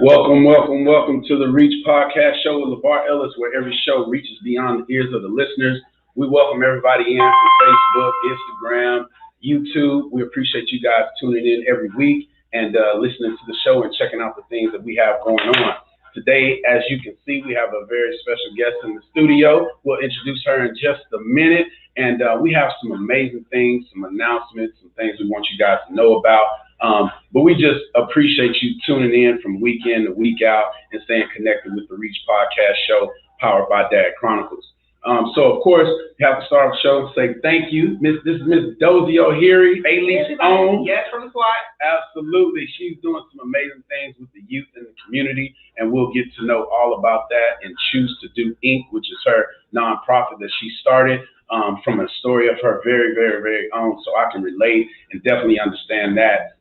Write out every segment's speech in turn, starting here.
Welcome to the Reach Podcast Show with LeVar Ellis, where every show reaches beyond the ears of the listeners. We welcome everybody in from Facebook, Instagram, YouTube. We appreciate you guys tuning in every week and listening to the show and checking out the things that we have going on. Today, as you can see, we have a very special guest in the studio. We'll introduce her in just a minute. And we have some amazing things, some announcements, some things we want you guys to know about. But we just appreciate you tuning in from week in to week out and staying connected with the Reach Podcast Show powered by Dad Chronicles. So, of course, we have to start off the show and say thank you. This is Miss DOZIE OHERI, A-Leaf's own. Yes, from the squad. Absolutely. She's doing some amazing things with the youth in the community, and we'll get to know all about that and Choose to Do Inc., which is her nonprofit that she started from a story of her very, very, very own. So I can relate and definitely understand that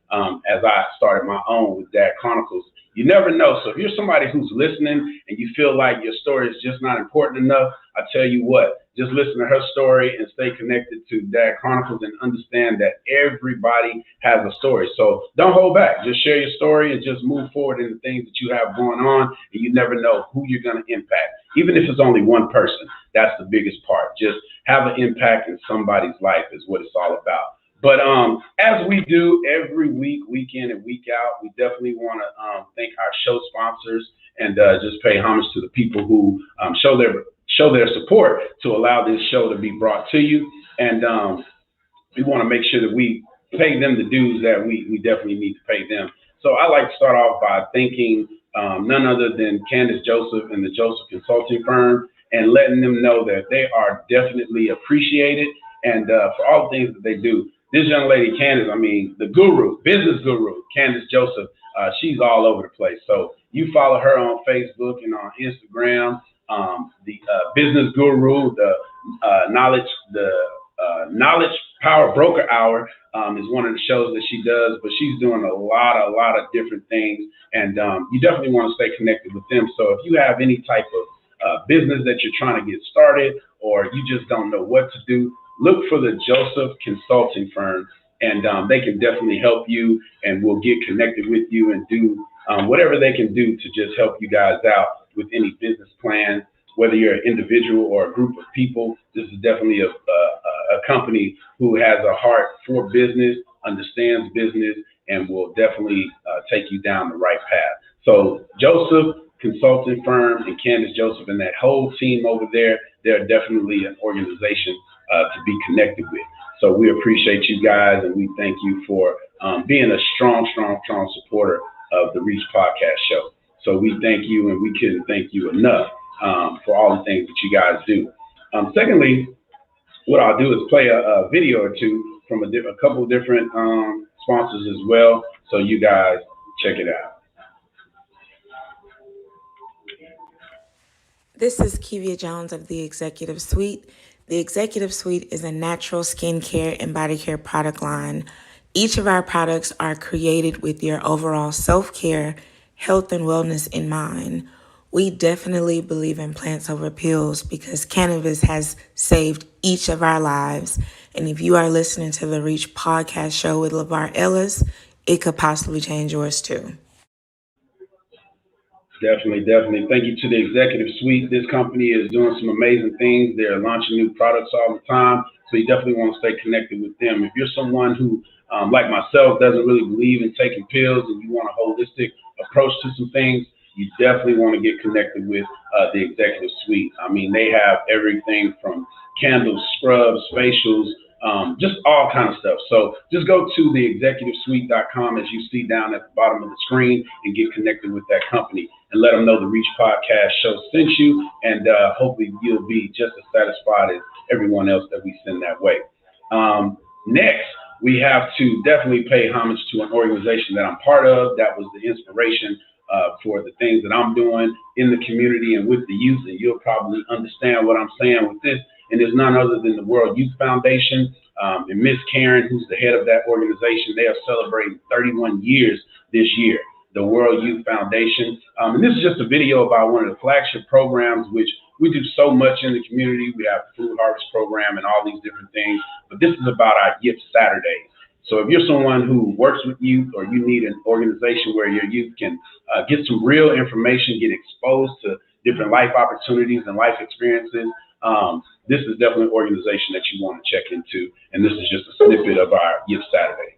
as I started my own with Dad Chronicles. You never know. So if you're somebody who's listening and you feel like your story is just not important enough, I tell you what, just listen to her story and stay connected to Dad Chronicles and understand that everybody has a story. So don't hold back. Just share your story and just move forward in the things that you have going on. And you never know who you're going to impact. Even if it's only one person, that's the biggest part. Just have an impact in somebody's life is what it's all about. But as we do every week, week in and week out, we definitely want to thank our show sponsors and just pay homage to the people who show their support to allow this show to be brought to you. And we want to make sure that we pay them the dues that we definitely need to pay them. So I like to start off by thanking none other than Candace Joseph and the Joseph Consulting Firm and letting them know that they are definitely appreciated and for all the things that they do. This young lady, Candace, the guru, business guru, Candace Joseph, she's all over the place. So you follow her on Facebook and on Instagram. The business guru, the knowledge power broker hour is one of the shows that she does, but she's doing a lot of different things. And you definitely want to stay connected with them. So if you have any type of business that you're trying to get started or you just don't know what to do, look for the Joseph Consulting Firm, and they can definitely help you, and we'll get connected with you and do whatever they can do to just help you guys out with any business plans, whether you're an individual or a group of people. This is definitely a company who has a heart for business, understands business, and will definitely take you down the right path. So Joseph Consulting Firm and Candace Joseph and that whole team over there, they're definitely an organization to be connected with. So we appreciate you guys, and we thank you for being a strong supporter of the Reach Podcast Show. So we thank you, and we couldn't thank you enough for all the things that you guys do. Secondly, what I'll do is play a video or two from a couple of different sponsors as well, so you guys check it out. This is Kivia Jones of the Executive Suite. The Executive Suite is a natural skincare and body care product line. Each of our products are created with your overall self-care, health, and wellness in mind. We definitely believe in plants over pills because cannabis has saved each of our lives. And if you are listening to the Reach Podcast Show with LeVar Ellis, it could possibly change yours too. Definitely. Thank you to the Executive Suite. This company is doing some amazing things. They're launching new products all the time, so you definitely want to stay connected with them. If you're someone who, like myself, doesn't really believe in taking pills and you want a holistic approach to some things, you definitely want to get connected with the Executive Suite. They have everything from candles, scrubs, facials, just all kind of stuff. So just go to theexecutivesuite.com as you see down at the bottom of the screen and get connected with that company and let them know the Reach Podcast Show sent you, and hopefully you'll be just as satisfied as everyone else that we send that way. Next, we have to definitely pay homage to an organization that I'm part of. That was the inspiration for the things that I'm doing in the community and with the youth, and you'll probably understand what I'm saying with this. And there's none other than the World Youth Foundation and Miss Karen, who's the head of that organization. They are celebrating 31 years this year, the World Youth Foundation. And this is just a video about one of the flagship programs, which we do so much in the community. We have the Food Harvest Program and all these different things. But this is about our Gift Saturdays. So if you're someone who works with youth, or you need an organization where your youth can get some real information, get exposed to different life opportunities and life experiences, this is definitely an organization that you want to check into. And this is just a snippet of our Youth Saturday.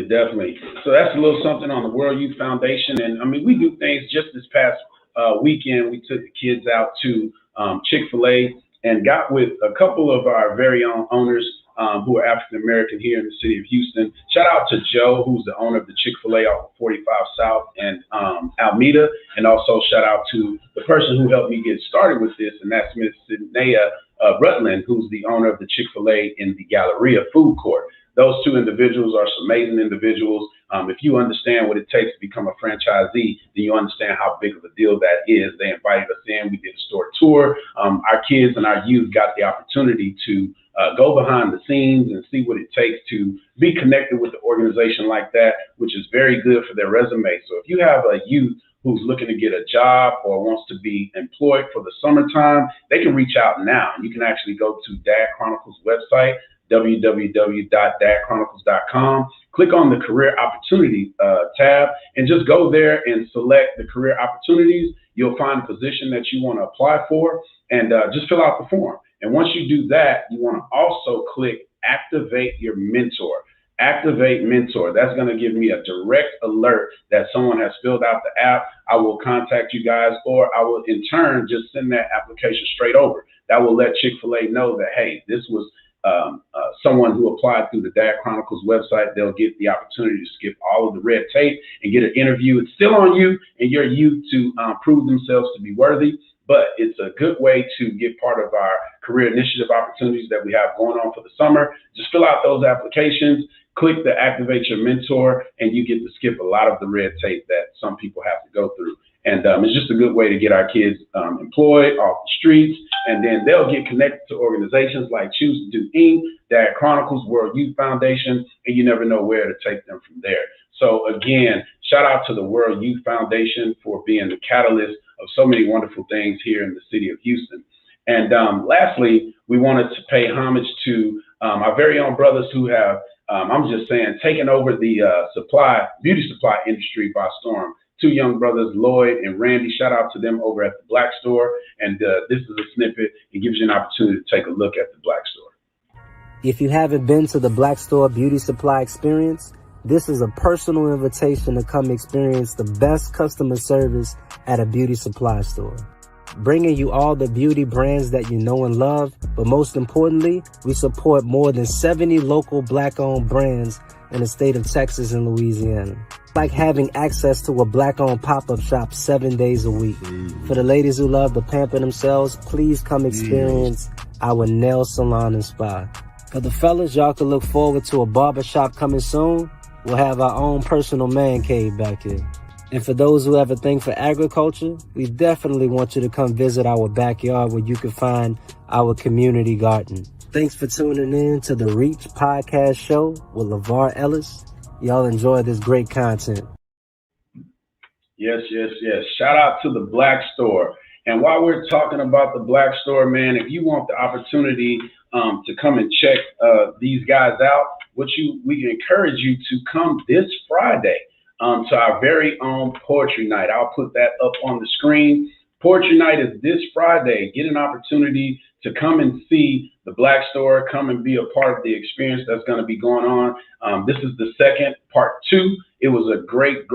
Definitely. So that's a little something on the World Youth Foundation. And I mean, we do things. Just this past weekend, we took the kids out to Chick-fil-A and got with a couple of our very own owners who are African American here in the city of Houston. Shout out to Joe, who's the owner of the Chick-fil-A off of 45 South and Alameda. And also shout out to the person who helped me get started with this, and that's Miss Sidnea Rutland, who's the owner of the Chick-fil-A in the Galleria Food Court. Those two individuals are some amazing individuals. If you understand what it takes to become a franchisee, then you understand how big of a deal that is. They invited us in. We did a store tour. Our kids and our youth got the opportunity to go behind the scenes and see what it takes to be connected with an organization like that, which is very good for their resume. So if you have a youth who's looking to get a job or wants to be employed for the summertime, they can reach out now. You can actually go to Dad Chronicles website, www.dadchronicles.com. Click on the career opportunity tab and just go there and select the career opportunities. You'll find a position that you want to apply for, and just fill out the form. And once you do that, you want to also click Activate Your Mentor. Activate Mentor. That's going to give me a direct alert that someone has filled out the app. I will contact you guys, or I will in turn just send that application straight over. That will let Chick-fil-A know that, hey, this was someone who applied through the Dad Chronicles website. They'll get the opportunity to skip all of the red tape and get an interview. It's still on you and your youth to prove themselves to be worthy, but it's a good way to get part of our career initiative opportunities that we have going on for the summer. Just fill out those applications, click the Activate Your Mentor, and you get to skip a lot of the red tape that some people have to go through. And it's just a good way to get our kids employed off the streets, and then they'll get connected to organizations like Choose to Do Inc., Dad Chronicles, World Youth Foundation, and you never know where to take them from there. So again, shout out to the World Youth Foundation for being the catalyst of so many wonderful things here in the city of Houston. And lastly, we wanted to pay homage to our very own brothers who have, I'm just saying, taken over the beauty supply industry by storm. Two young brothers, Lloyd and Randy. Shout out to them over at the Black Store. And this is a snippet. It gives you an opportunity to take a look at the Black Store. If you haven't been to the Black Store Beauty Supply Experience, this is a personal invitation to come experience the best customer service at a beauty supply store. Bringing you all the beauty brands that you know and love, but most importantly, we support more than 70 local Black-owned brands in the state of Texas and Louisiana. Like having access to a Black-owned pop-up shop 7 days a week. For the ladies who love to pamper themselves, please come experience our nail salon and spa. For the fellas, y'all can look forward to a barbershop coming soon. We'll have our own personal man cave back here. And for those who have a thing for agriculture, we definitely want you to come visit our backyard where you can find our community garden. Thanks for tuning in to the Reach Podcast Show with LeVar Ellis. Y'all enjoy this great content. Yes. Shout out to the Black Store. And while we're talking about the Black Store, man, if you want the opportunity to come and check these guys out, we encourage you to come this Friday to our very own Poetry Night. I'll put that up on the screen. Poetry Night is this Friday. Get an opportunity to come and see the Black Store, come and be a part of the experience that's going to be going on. This is the second, part 2. It was a great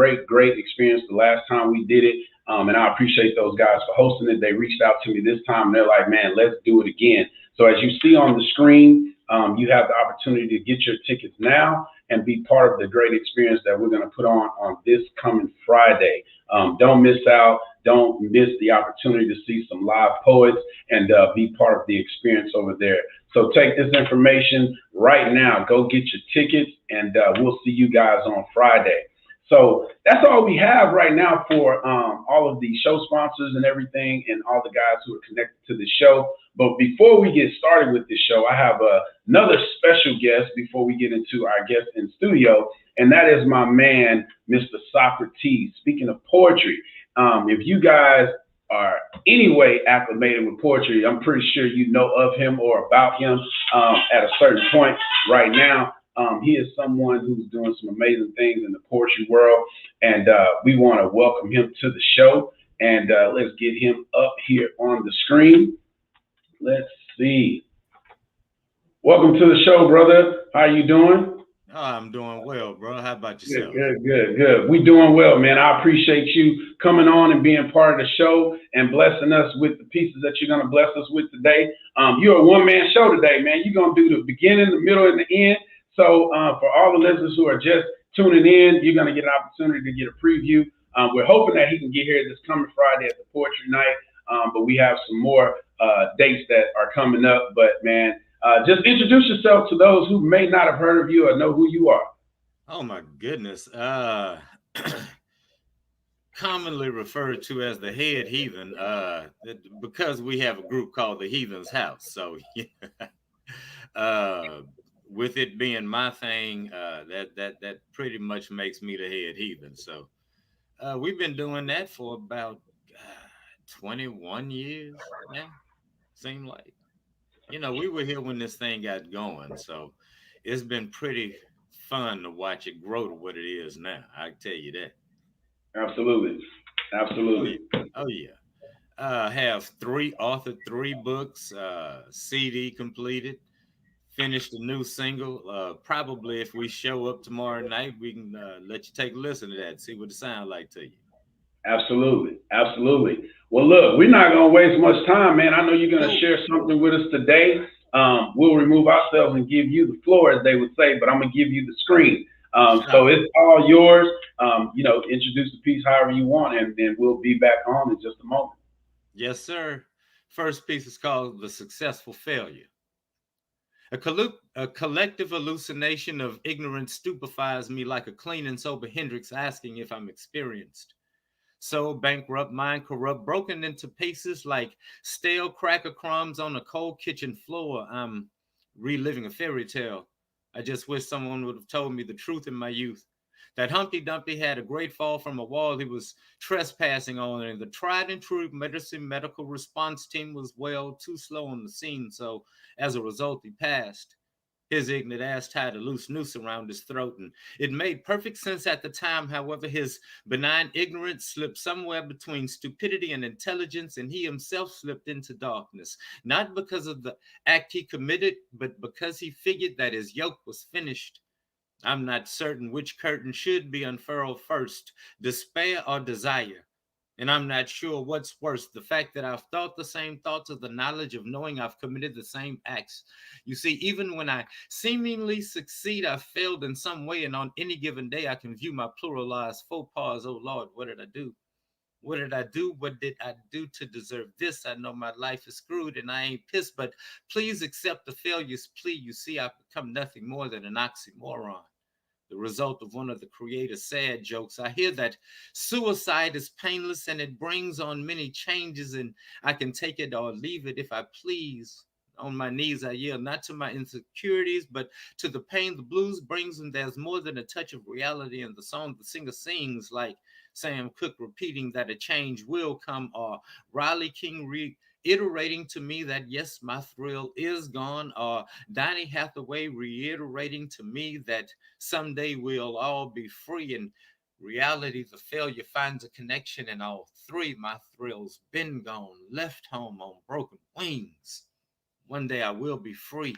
experience the last time we did it. And I appreciate those guys for hosting it. They reached out to me this time. And they're like, man, let's do it again. So as you see on the screen, you have the opportunity to get your tickets now and be part of the great experience that we're going to put on this coming Friday. Don't miss out. Don't miss the opportunity to see some live poets and be part of the experience over there. So take this information right now. Go get your tickets, and we'll see you guys on Friday. So that's all we have right now for all of the show sponsors and everything and all the guys who are connected to the show. But before we get started with this show, I have another special guest before we get into our guest in studio, and that is my man, Mr. Socrates. Speaking of poetry, if you guys are anyway acclimated with poetry, I'm pretty sure you know of him or about him at a certain point right now. He is someone who's doing some amazing things in the poetry world, and we want to welcome him to the show. And let's get him up here on the screen. Let's see. Welcome to the show, brother. How you doing? Oh, I'm doing well, bro. How about yourself? Good. We doing well, man. I appreciate you coming on and being part of the show and blessing us with the pieces that you're going to bless us with today. You're a one-man show today, man. You're going to do the beginning, the middle, and the end. So for all the listeners who are just tuning in, you're going to get an opportunity to get a preview. We're hoping that he can get here this coming Friday at the Poetry Night, but we have some more dates that are coming up. But, man, just introduce yourself to those who may not have heard of you or know who you are. Oh, my goodness. Commonly referred to as the head heathen because we have a group called the Heathen's House. So, with it being my thing, that pretty much makes me the head heathen. So we've been doing that for about 21 years now, seem like. We were here when this thing got going. So it's been pretty fun to watch it grow to what it is now. I can tell you that. Absolutely. Oh, yeah. Have authored 3 books, CD completed. Finished a new single. Probably if we show up tomorrow night, we can let you take a listen to that, see what it sounds like to you. Absolutely. Well, look, we're not going to waste much time, man. I know you're going to share something with us today. We'll remove ourselves and give you the floor, as they would say, but I'm going to give you the screen. So it's all yours. Introduce the piece however you want, and then we'll be back on in just a moment. Yes, sir. First piece is called The Successful Failure. A collective hallucination of ignorance stupefies me like a clean and sober Hendrix asking if I'm experienced. So bankrupt, mind corrupt, broken into pieces like stale cracker crumbs on a cold kitchen floor. I'm reliving a fairy tale. I just wish someone would have told me the truth in my youth. That Humpty Dumpty had a great fall from a wall he was trespassing on, and the tried and true medical response team was too slow on the scene. So as a result, he passed. His ignorant ass tied a loose noose around his throat, and it made perfect sense at the time. However, his benign ignorance slipped somewhere between stupidity and intelligence, and he himself slipped into darkness, not because of the act he committed, but because he figured that his yoke was finished. I'm not certain which curtain should be unfurled first, despair or desire. And I'm not sure what's worse, the fact that I've thought the same thoughts or the knowledge of knowing I've committed the same acts. You see, even when I seemingly succeed, I failed in some way. And on any given day, I can view my pluralized faux pas. Oh, Lord, what did I do? What did I do? What did I do to deserve this? I know my life is screwed and I ain't pissed, but please accept the failure's plea. You see, I've become nothing more than an oxymoron. The result of one of the creator's sad jokes. I hear that suicide is painless and it brings on many changes, and I can take it or leave it if I please. On my knees, I yield not to my insecurities, but to the pain the blues brings. And there's more than a touch of reality in the song the singer sings, like Sam Cooke repeating that a change will come, or Riley King reiterating to me that yes, my thrill is gone, or Donny Hathaway reiterating to me that someday we'll all be free. And reality, the failure finds a connection in all three. My thrill's been gone, left home on broken wings. One day I will be free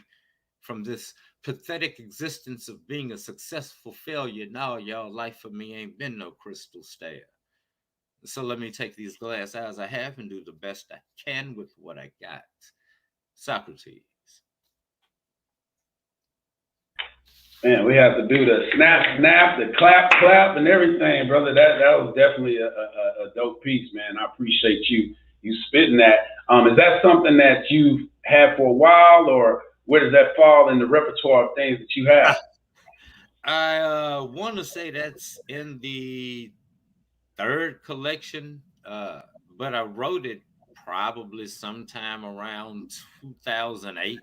from this pathetic existence of being a successful failure. Now, y'all, life for me ain't been no crystal stair. So let me take these glass eyes I have and do the best I can with what I got. Socrates. Man, we have to do the snap, the clap, and everything, brother. That was definitely a dope piece, man. I appreciate you spitting that. Is that something that you've had for a while, or where does that fall in the repertoire of things that you have? I want to say that's in the third collection, but I wrote it probably sometime around 2008.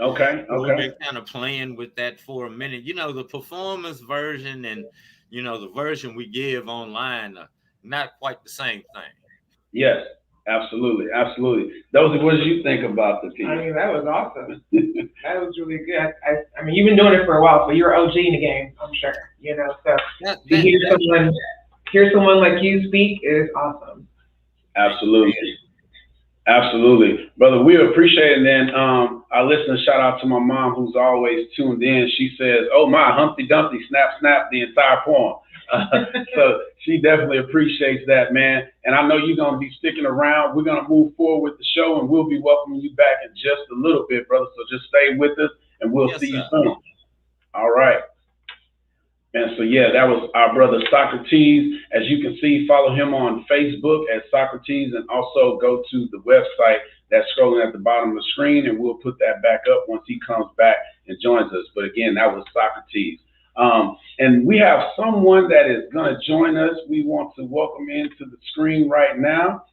Okay. We've been kind of playing with that for a minute. You know, the performance version and, you know, the version we give online are not quite the same thing. Yes, absolutely. DOZIE, what did you think about the piece? I mean, that was awesome. That was really good. I mean, you've been doing it for a while, so you're OG in the game, I'm sure. You know, so to hear someone like you speak is awesome. Absolutely, brother. We appreciate it. And our listeners, shout out to my mom who's always tuned in. She says, "Oh my, Humpty Dumpty, snap, the entire poem." So she definitely appreciates that, man. And I know you're gonna be sticking around. We're gonna move forward with the show, and we'll be welcoming you back in just a little bit, brother. So just stay with us, and we'll see you soon. All right. And so, yeah, that was our brother Socrates. As you can see, follow him on Facebook at Socrates, and also go to the website that's scrolling at the bottom of the screen, and we'll put that back up once he comes back and joins us. But again, that was Socrates. And we have someone that is going to join us. We want to welcome into the screen right now.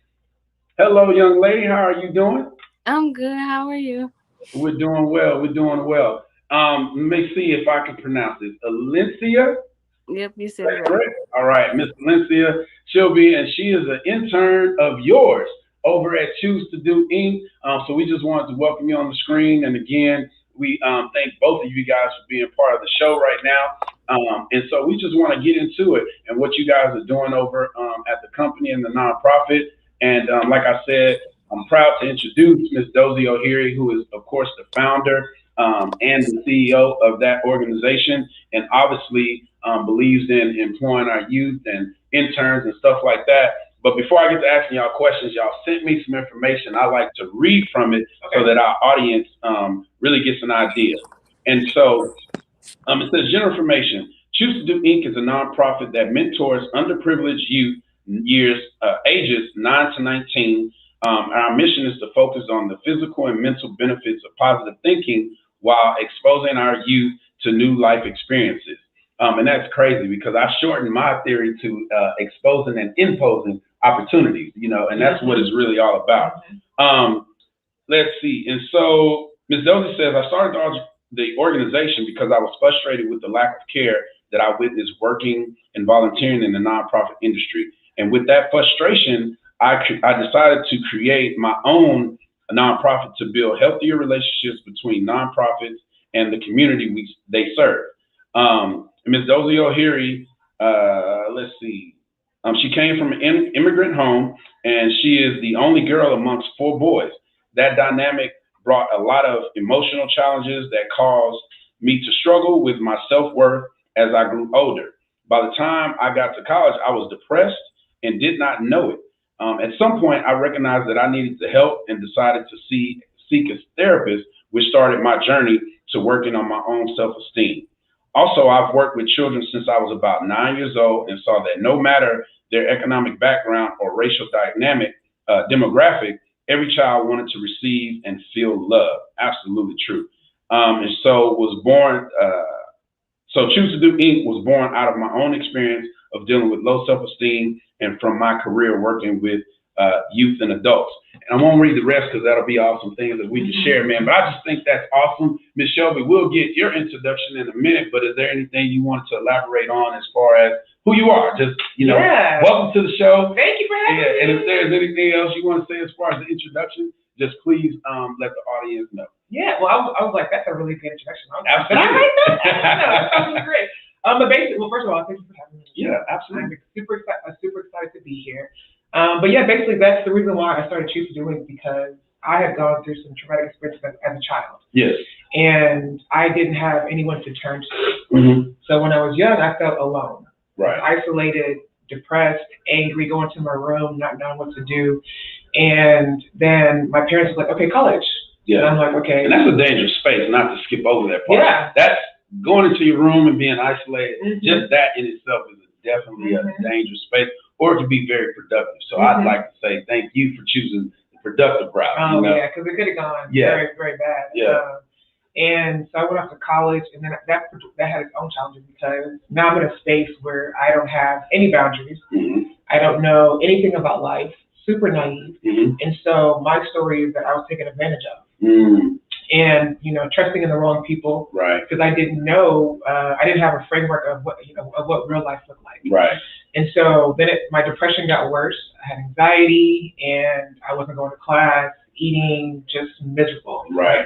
Hello, young lady. How are you doing? I'm good. How are you? We're doing well. Let me see if I can pronounce this. Alencia? Yep, you said it right. All right, Miss Alencia. She is an intern of yours over at Choose to Do Inc. So we just wanted to welcome you on the screen. And again, we thank both of you guys for being part of the show right now. And so we just want to get into it and what you guys are doing over at the company and the nonprofit. And like I said, I'm proud to introduce Ms. DOZIE OHERI, who is, of course, the founder and the CEO of that organization, and obviously believes in employing our youth and interns and stuff like that. But before I get to asking y'all questions, y'all sent me some information. I like to read from it so that our audience really gets an idea. And so it says, general information. Choose to Do Inc. is a nonprofit that mentors underprivileged youth ages 9 to 19. Our mission is to focus on the physical and mental benefits of positive thinking while exposing our youth to new life experiences. And that's crazy because I shortened my theory to exposing and imposing opportunities, you know, and that's what it's really all about. Let's see. And so Ms. DOZIE says, I started the organization because I was frustrated with the lack of care that I witnessed working and volunteering in the nonprofit industry. And with that frustration, I decided to create my own nonprofit to build healthier relationships between nonprofits and the community they serve. Ms. DOZIE OHERI, let's see, she came from an immigrant home, and she is the only girl amongst 4 boys. That dynamic brought a lot of emotional challenges that caused me to struggle with my self-worth as I grew older. By the time I got to college, I was depressed and did not know it. At some point, I recognized that I needed to help and decided to seek a therapist, which started my journey to working on my own self-esteem. Also, I've worked with children since I was about 9 years old and saw that no matter their economic background or racial demographic, every child wanted to receive and feel love. Absolutely true. And so Choose to Do Inc. was born out of my own experience of dealing with low self-esteem and from my career working with youth and adults. And I won't read the rest because that'll be awesome things that we can share, man. But I just think that's awesome. Ms. Shelby, we'll get your introduction in a minute, but is there anything you wanted to elaborate on as far as who you are? Just, welcome to the show. Thank you for having me. And if there's anything else you want to say as far as the introduction, just please let the audience know. Yeah, well, I was like, that's a really good introduction. Absolutely. But I like that. That was great. But basically, well, first of all, thank you for having me. Yeah, absolutely. I'm super excited to be here. But yeah, basically, that's the reason why I started Choose to Do It, because I had gone through some traumatic experiences as a child. Yes. And I didn't have anyone to turn to. Mm-hmm. So when I was young, I felt alone. Right. Isolated, depressed, angry, going to my room, not knowing what to do. And then my parents were like, okay, college. Yeah. And I'm like, okay. And that's a dangerous space, not to skip over that part. Yeah. That's going into your room and being isolated. Mm-hmm. Just that in itself is definitely a dangerous space, or it can be very productive. So I'd like to say thank you for choosing the productive route. Oh, yeah, because it could have gone very, very bad. Yeah. And so I went off to college, and then that had its own challenges, because now I'm in a space where I don't have any boundaries. Mm-hmm. I don't know anything about life, super naive. Mm-hmm. And so my story is that I was taken advantage of. Mm-hmm. And, trusting in the wrong people. Right. Because I didn't know, I didn't have a framework of what real life looked like. Right. And so then my depression got worse. I had anxiety, and I wasn't going to class, eating, just miserable. Right.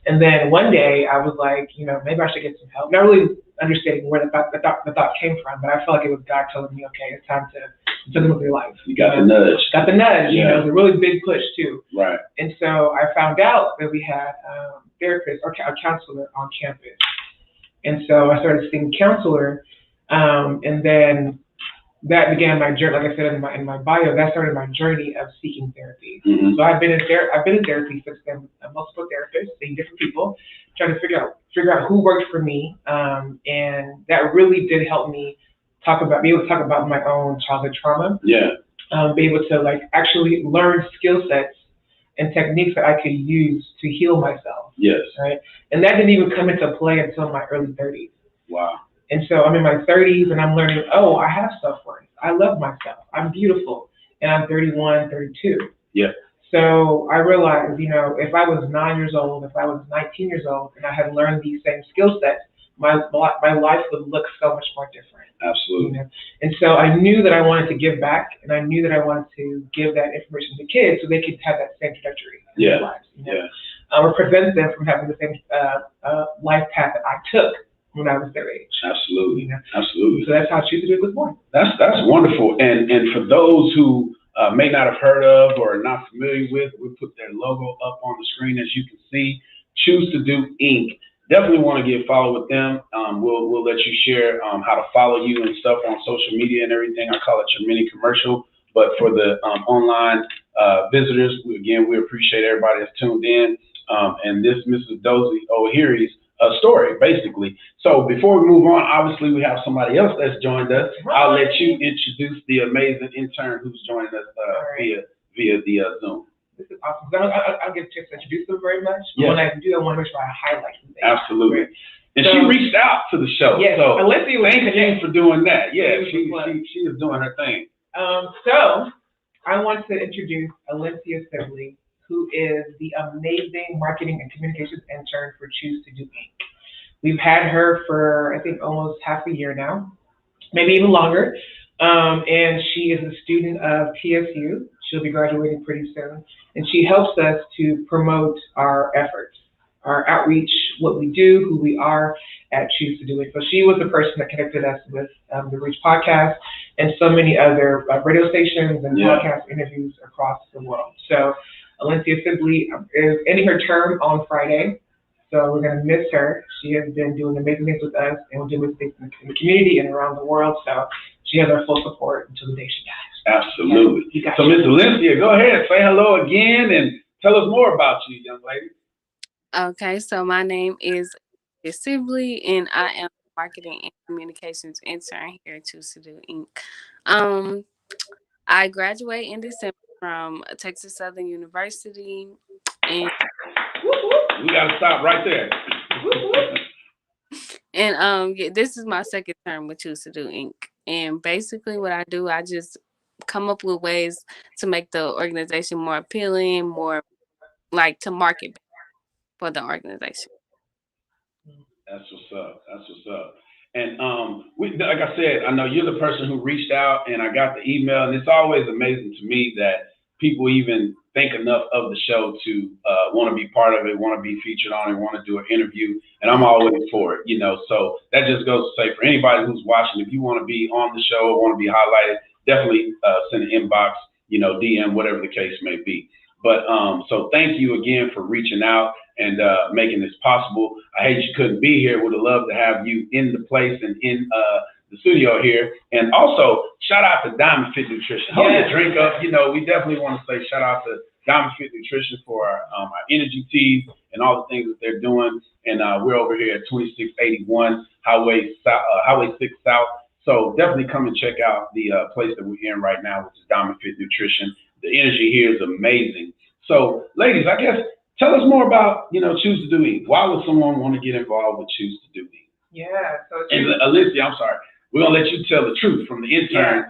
And then one day I was like, maybe I should get some help. Not really understanding where the thought came from, but I felt like it was God telling me, okay, it's time to live your life. You got the nudge. Got the nudge. Yeah. It was a really big push too. Right. And so I found out that we had therapists or a counselor on campus. And so I started seeing a counselor, and then that began my journey. Like I said in my bio, that started my journey of seeking therapy. Mm-hmm. So I've been in therapy since then, multiple therapists, seeing different people, trying to figure out who worked for me, and that really did help me be able to talk about my own childhood trauma. Yeah. Be able to actually learn skill sets and techniques that I could use to heal myself. Yes. Right. And that didn't even come into play until my early 30s. Wow. And so I'm in my 30s, and I'm learning, I have self-worth. I love myself. I'm beautiful. And I'm 31, 32. Yeah. So I realized, if I was 9 years old, if I was 19 years old, and I had learned these same skill sets, my life would look so much more different. Absolutely. And so I knew that I wanted to give back, and I knew that I wanted to give that information to kids so they could have that same trajectory in their lives. Or prevent them from having the same life path that I took when I was their age. Absolutely. Absolutely. So that's how Choose to Do It was born. That's wonderful. And for those who may not have heard of or are not familiar with, we put their logo up on the screen, as you can see. Choose to Do Inc. Definitely want to get follow with them. We'll let you share how to follow you and stuff on social media and everything. I call it your mini commercial. But for the online visitors, we appreciate everybody that's tuned in. And this Mrs. DOZIE OHERI's story, basically. So before we move on, obviously we have somebody else that's joined us. I'll let you introduce the amazing intern who's joined us via the Zoom. This is awesome. I'll get a chance to introduce them very much. Yes. When I do, I want to make sure I highlight them. Absolutely. And she reached out to the show. Yes. So thank you for doing that. Yeah, she is doing her thing. So I want to introduce Alencia Sibley, who is the amazing marketing and communications intern for Choose to Do Inc. We've had her for, I think, almost half a year now, maybe even longer. And she is a student of TSU. She'll be graduating pretty soon. And she helps us to promote our efforts, our outreach, what we do, who we are at Choose to Do It. So she was the person that connected us with the Reach podcast and so many other radio stations and podcast interviews across the world. So Alencia Sibley is ending her term on Friday, so we're going to miss her. She has been doing amazing things with us, and we're doing things in the community and around the world, so she has our full support until the day she dies. Absolutely. So Ms. Alencia, go ahead, say hello again, and tell us more about you, young lady. Okay, so my name is Sibley, and I am a marketing and communications intern here at Choose to Do Inc. I graduate in December from Texas Southern University, and we gotta stop right there. And this is my second term with Choose to Do Inc. And basically what I do, I just come up with ways to make the organization more appealing, more like to market for the organization. That's what's up. That's what's up. And like I said, I know you're the person who reached out, and I got the email, and it's always amazing to me that people even think enough of the show to want to be part of it, want to be featured on it, want to do an interview, and I'm always for it, you know. So that just goes to say, for anybody who's watching, if you want to be on the show or want to be highlighted, definitely send an inbox, you know, DM, whatever the case may be. But so thank you again for reaching out and making this possible. I hate you couldn't be here. Would have loved to have you in the place and in the studio here. And also, shout out to Diamond Fit Nutrition. Hold your drink up. You know, we definitely want to say shout out to Diamond Fit Nutrition for our energy teas and all the things that they're doing. And we're over here at 2681 Highway 6 South. So definitely come and check out the place that we're in right now, which is Diamond Fit Nutrition. The energy here is amazing. So, ladies, I guess tell us more about, you know, Choose to Do Inc. Why would someone want to get involved with Choose to Do Inc? Yeah. So and Alicia, I'm sorry, we're gonna let you tell the truth from the intern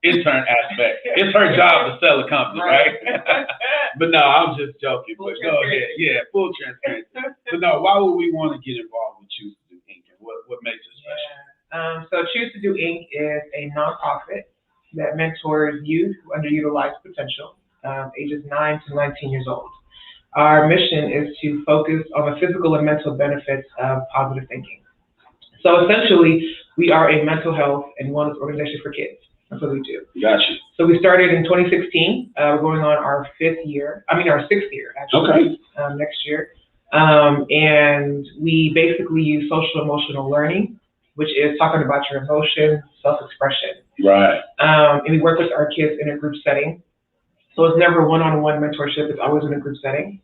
aspect. It's her job to sell a company, right? But no, I'm just joking. But go ahead. Yeah, full transparency. But no, why would we want to get involved with Choose to Do Inc. And what makes it special? So Choose to Do Inc. is a nonprofit that mentors youth who underutilized potential, ages 9 to 19 years old. Our mission is to focus on the physical and mental benefits of positive thinking. So essentially, we are a mental health and wellness organization for kids. That's what we do. Gotcha. So we started in 2016. We're going on our 6th year, actually, next year. And we basically use social emotional learning, which is talking about your emotions, self-expression. Right. And we work with our kids in a group setting. So it's never one-on-one mentorship, it's always in a group setting,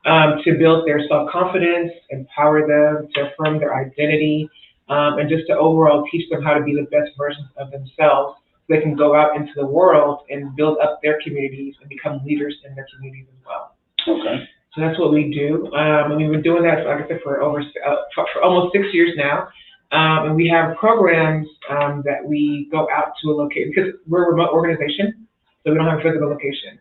to build their self-confidence, empower them, to affirm their identity, and just to overall teach them how to be the best versions of themselves so they can go out into the world and build up their communities and become leaders in their communities as well. Okay. So that's what we do. And we've been doing that, like I said, for almost 6 years now. And we have programs that we go out to a location, because we're a remote organization, so we don't have a physical location.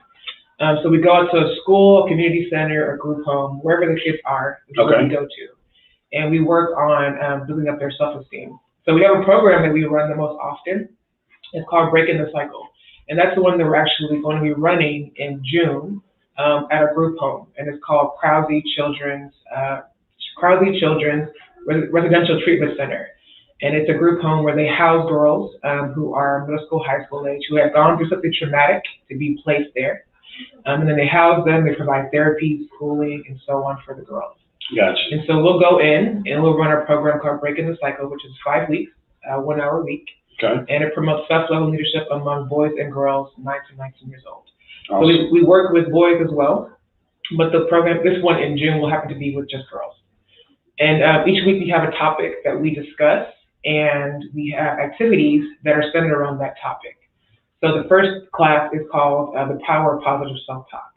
So we go out to a school, a community center, a group home, wherever the kids are, is where we go to. And we work on building up their self-esteem. So we have a program that we run the most often. It's called Breaking the Cycle. And that's the one that we're actually going to be running in June at a group home. And it's called Krause Children's Residential Treatment Center. And it's a group home where they house girls who are middle school, high school age, who have gone through something traumatic to be placed there. And then they house them, they provide therapy, schooling, and so on for the girls. Gotcha. And so we'll go in and we'll run our program called Breaking the Cycle, which is 5 weeks, 1 hour a week. Okay. And it promotes self-love leadership among boys and girls 9 to 19 years old. Awesome. So we work with boys as well, but the program, this one in June, will happen to be with just girls. And each week we have a topic that we discuss, and we have activities that are centered around that topic. So the first class is called The Power of Positive Self-Talk,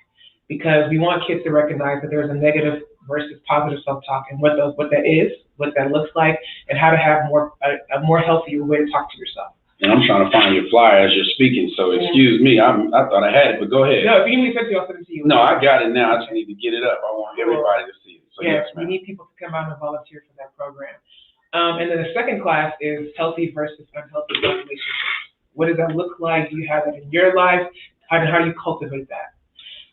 because we want kids to recognize that there's a negative versus positive self-talk, and what that is, what that looks like, and how to have a more healthier way to talk to yourself. And I'm trying to find your flyer as you're speaking, so excuse me. I thought I had it, but go ahead. No, if you need me to send it, I'll send it to you. No, I got it now. I just need to get it up. I want everybody to see it. So yes, ma'am. we need people to come out and volunteer for that program. And then the second class is healthy versus unhealthy relationships. What does that look like? Do you have that in your life? How do you cultivate that?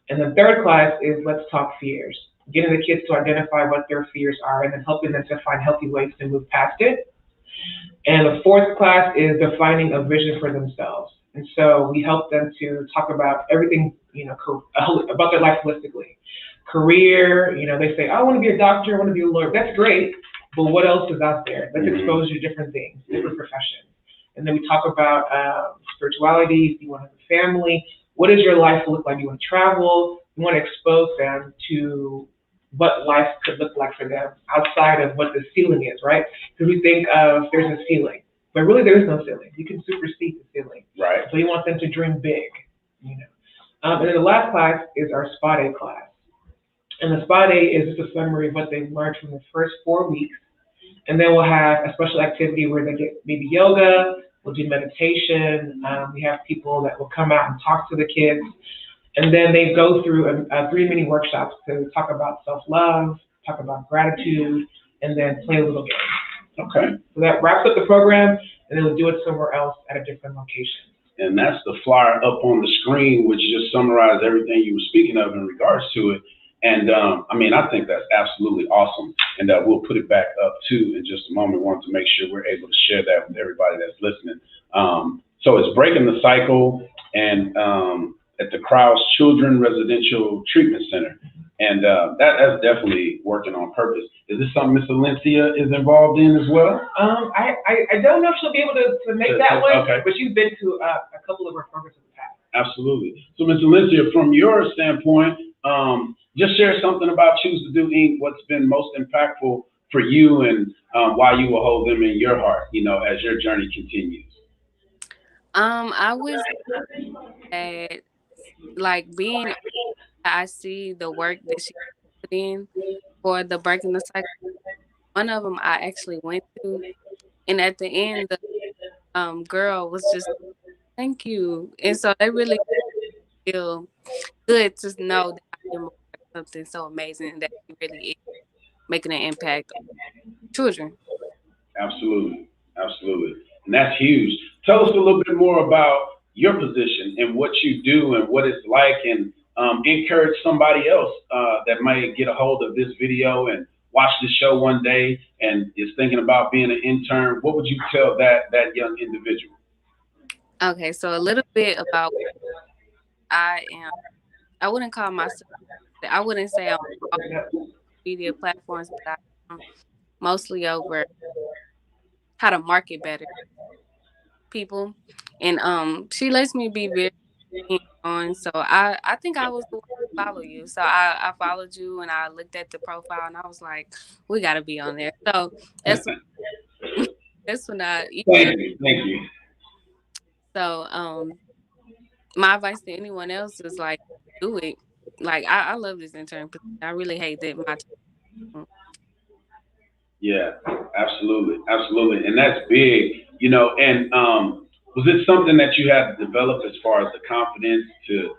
And the third class is Let's Talk Fears, getting the kids to identify what their fears are and then helping them to find healthy ways to move past it. And the fourth class is defining a vision for themselves. And so we help them to talk about everything, about their life holistically. Career, they say, I want to be a doctor, I want to be a lawyer. That's great, but what else is out there? Let's expose you to different things, different professions. And then we talk about spirituality. Do you want to have a family? What does your life look like? Do you want to travel? We want to expose them to what life could look like for them outside of what the ceiling is, right? Because we think of there's a ceiling, but really there is no ceiling. You can supersede the ceiling. Right. So you want them to dream big, And then the last class is our Spa Day class. And the Spa Day is just a summary of what they've learned from the first 4 weeks. And then we'll have a special activity where they get maybe yoga, We'll do meditation. We have people that will come out and talk to the kids. And then they go through 3 mini workshops to talk about self-love, talk about gratitude, and then play a little game. Okay. So that wraps up the program, and then we'll do it somewhere else at a different location. And that's the flyer up on the screen, which just summarized everything you were speaking of in regards to it. And I think that's absolutely awesome. And we'll put it back up too in just a moment. We want to make sure we're able to share that with everybody that's listening. So it's Breaking the Cycle, and at the Krause Children Residential Treatment Center. And that's definitely working on purpose. Is this something Miss Valencia is involved in as well? I don't know if she'll be able to make that one, okay. But she's been to a couple of our programs in the past. Absolutely. So Miss Valencia, from your standpoint, just share something about Choose to Do Inc. What's been most impactful for you, and why you will hold them in your heart, as your journey continues. I was being, I see the work that she put in for the Breaking the Cycle. One of them I actually went to, and at the end, the girl was just, thank you. And so they really feel good to know that I am something so amazing that he really is making an impact on children. Absolutely. Absolutely. And that's huge. Tell us a little bit more about your position and what you do and what it's like, and encourage somebody else that might get a hold of this video and watch the show one day and is thinking about being an intern. What would you tell that young individual? Okay, so a little bit about I am. I wouldn't call myself, I wouldn't say I'm on media platforms, but I'm mostly over how to market better people. And she lets me be very on. So I think I was the one to follow you. So I followed you, and I looked at the profile, and I was like, we got to be on there. So that's when I Thank you. So my advice to anyone else is do it. I love this intern position. I really hate that my time. Yeah, absolutely. And that's big, and was it something that you had to develop as far as the confidence to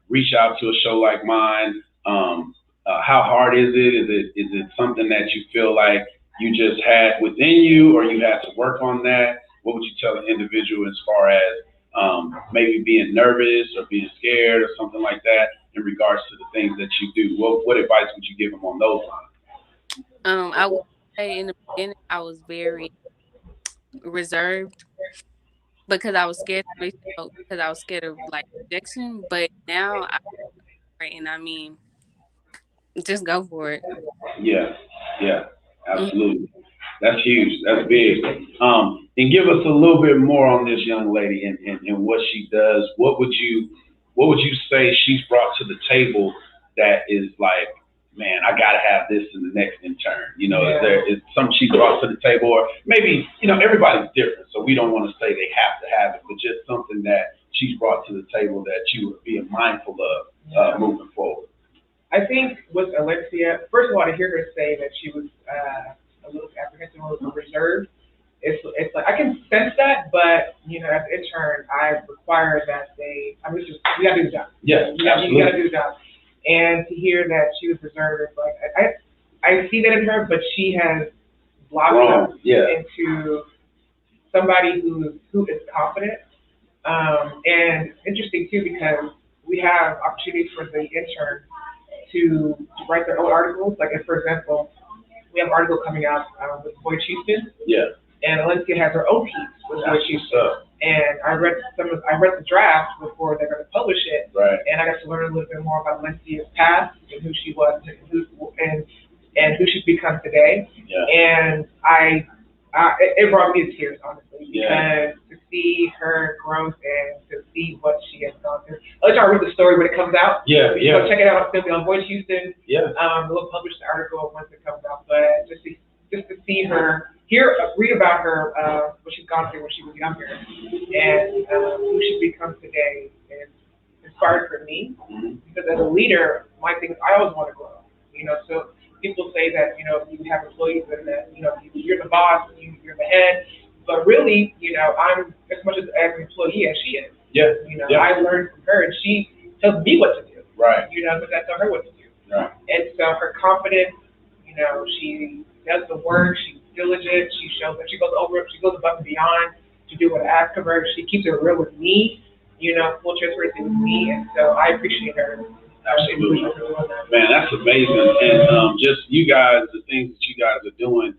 reach out to a show like mine? How hard is it? Is it something that you feel like you just had within you, or you had to work on that? What would you tell an individual as far as maybe being nervous or being scared or something like that in regards to the things that you do? What advice would you give them on those lines? I would say in the beginning I was very reserved because I was scared to reach out, because I was scared of rejection. But now just go for it. Yeah, absolutely. That's huge. That's big. And give us a little bit more on this young lady and what she does. What would you say she's brought to the table that is like, man, I gotta have this in the next intern? Is something she brought to the table, or maybe everybody's different, so we don't want to say they have to have it, but just something that she's brought to the table that you would be mindful of moving forward. I think with Alexia, first of all, to hear her say that she was a little apprehensive or reserved, it's like I can sense that, but as an intern, I require that we gotta do the job. Yeah, you gotta do the job. And to hear that she was reserved, I see that in her, but she has blossomed into somebody who is confident. And interesting too, because we have opportunities for the intern to write their own articles. For example, we have an article coming out with Boyd Houston. Yeah. And Valencia has her own piece with Boyd Houston. And I read the draft before they're going to publish it. Right. And I got to learn a little bit more about Valencia's past and who she was and who she's become today. Yeah. And it brought me to tears, honestly, because to see her growth and to see what she has gone through. I'll let y'all read the story when it comes out. Yeah. So check it out on Boyd Houston. Yeah. We'll publish the article once it comes out. But just to see her, read about her, what she's gone through when she was younger, and who she becomes today, is inspired for me. Because as a leader, my thing is I always want to grow. So people say that you have employees and that you're the boss, you're the head, but really I'm as much as an employee as she is. Yeah. You know, I learned from her, and she tells me what to do. Right. You know, because I tell her what to do. Right. And so her confidence, you know, she does the work, she's diligent, she shows that she goes above and beyond to do what I ask of her. She keeps it real with me, you know, full transparency with me, and so I appreciate her. Absolutely. Man, that's amazing. And just you guys, the things that you guys are doing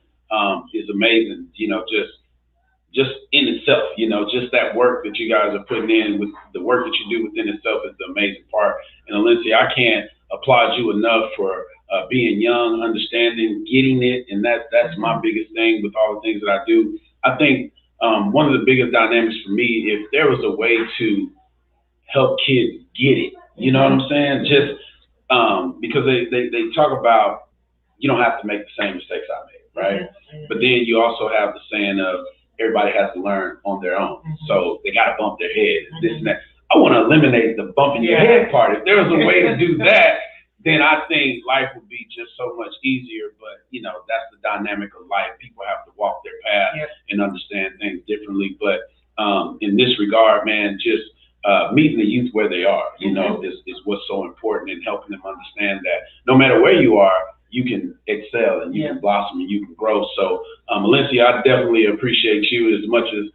is amazing. You know, just in itself, you know, just that work that you guys are putting in with the work that you do within itself is the amazing part. And Valencia, I can't applaud you enough for being young, understanding, getting it. And that's my biggest thing with all the things that I do. I think one of the biggest dynamics for me, if there was a way to help kids get it, you know what I'm saying? Just because they talk about you don't have to make the same mistakes I made, right? But then you also have the saying of everybody has to learn on their own. So they got to bump their head, this and that. I want to eliminate the bumping your head part. If there was a way to do that, then I think life would be just so much easier. But, you know, that's the dynamic of life. People have to walk their path and understand things differently. But in this regard, man, just meeting the youth where they are, you know, is what's so important, and helping them understand that no matter where you are, you can excel and you can blossom and you can grow. So, Valencia, I definitely appreciate you as much as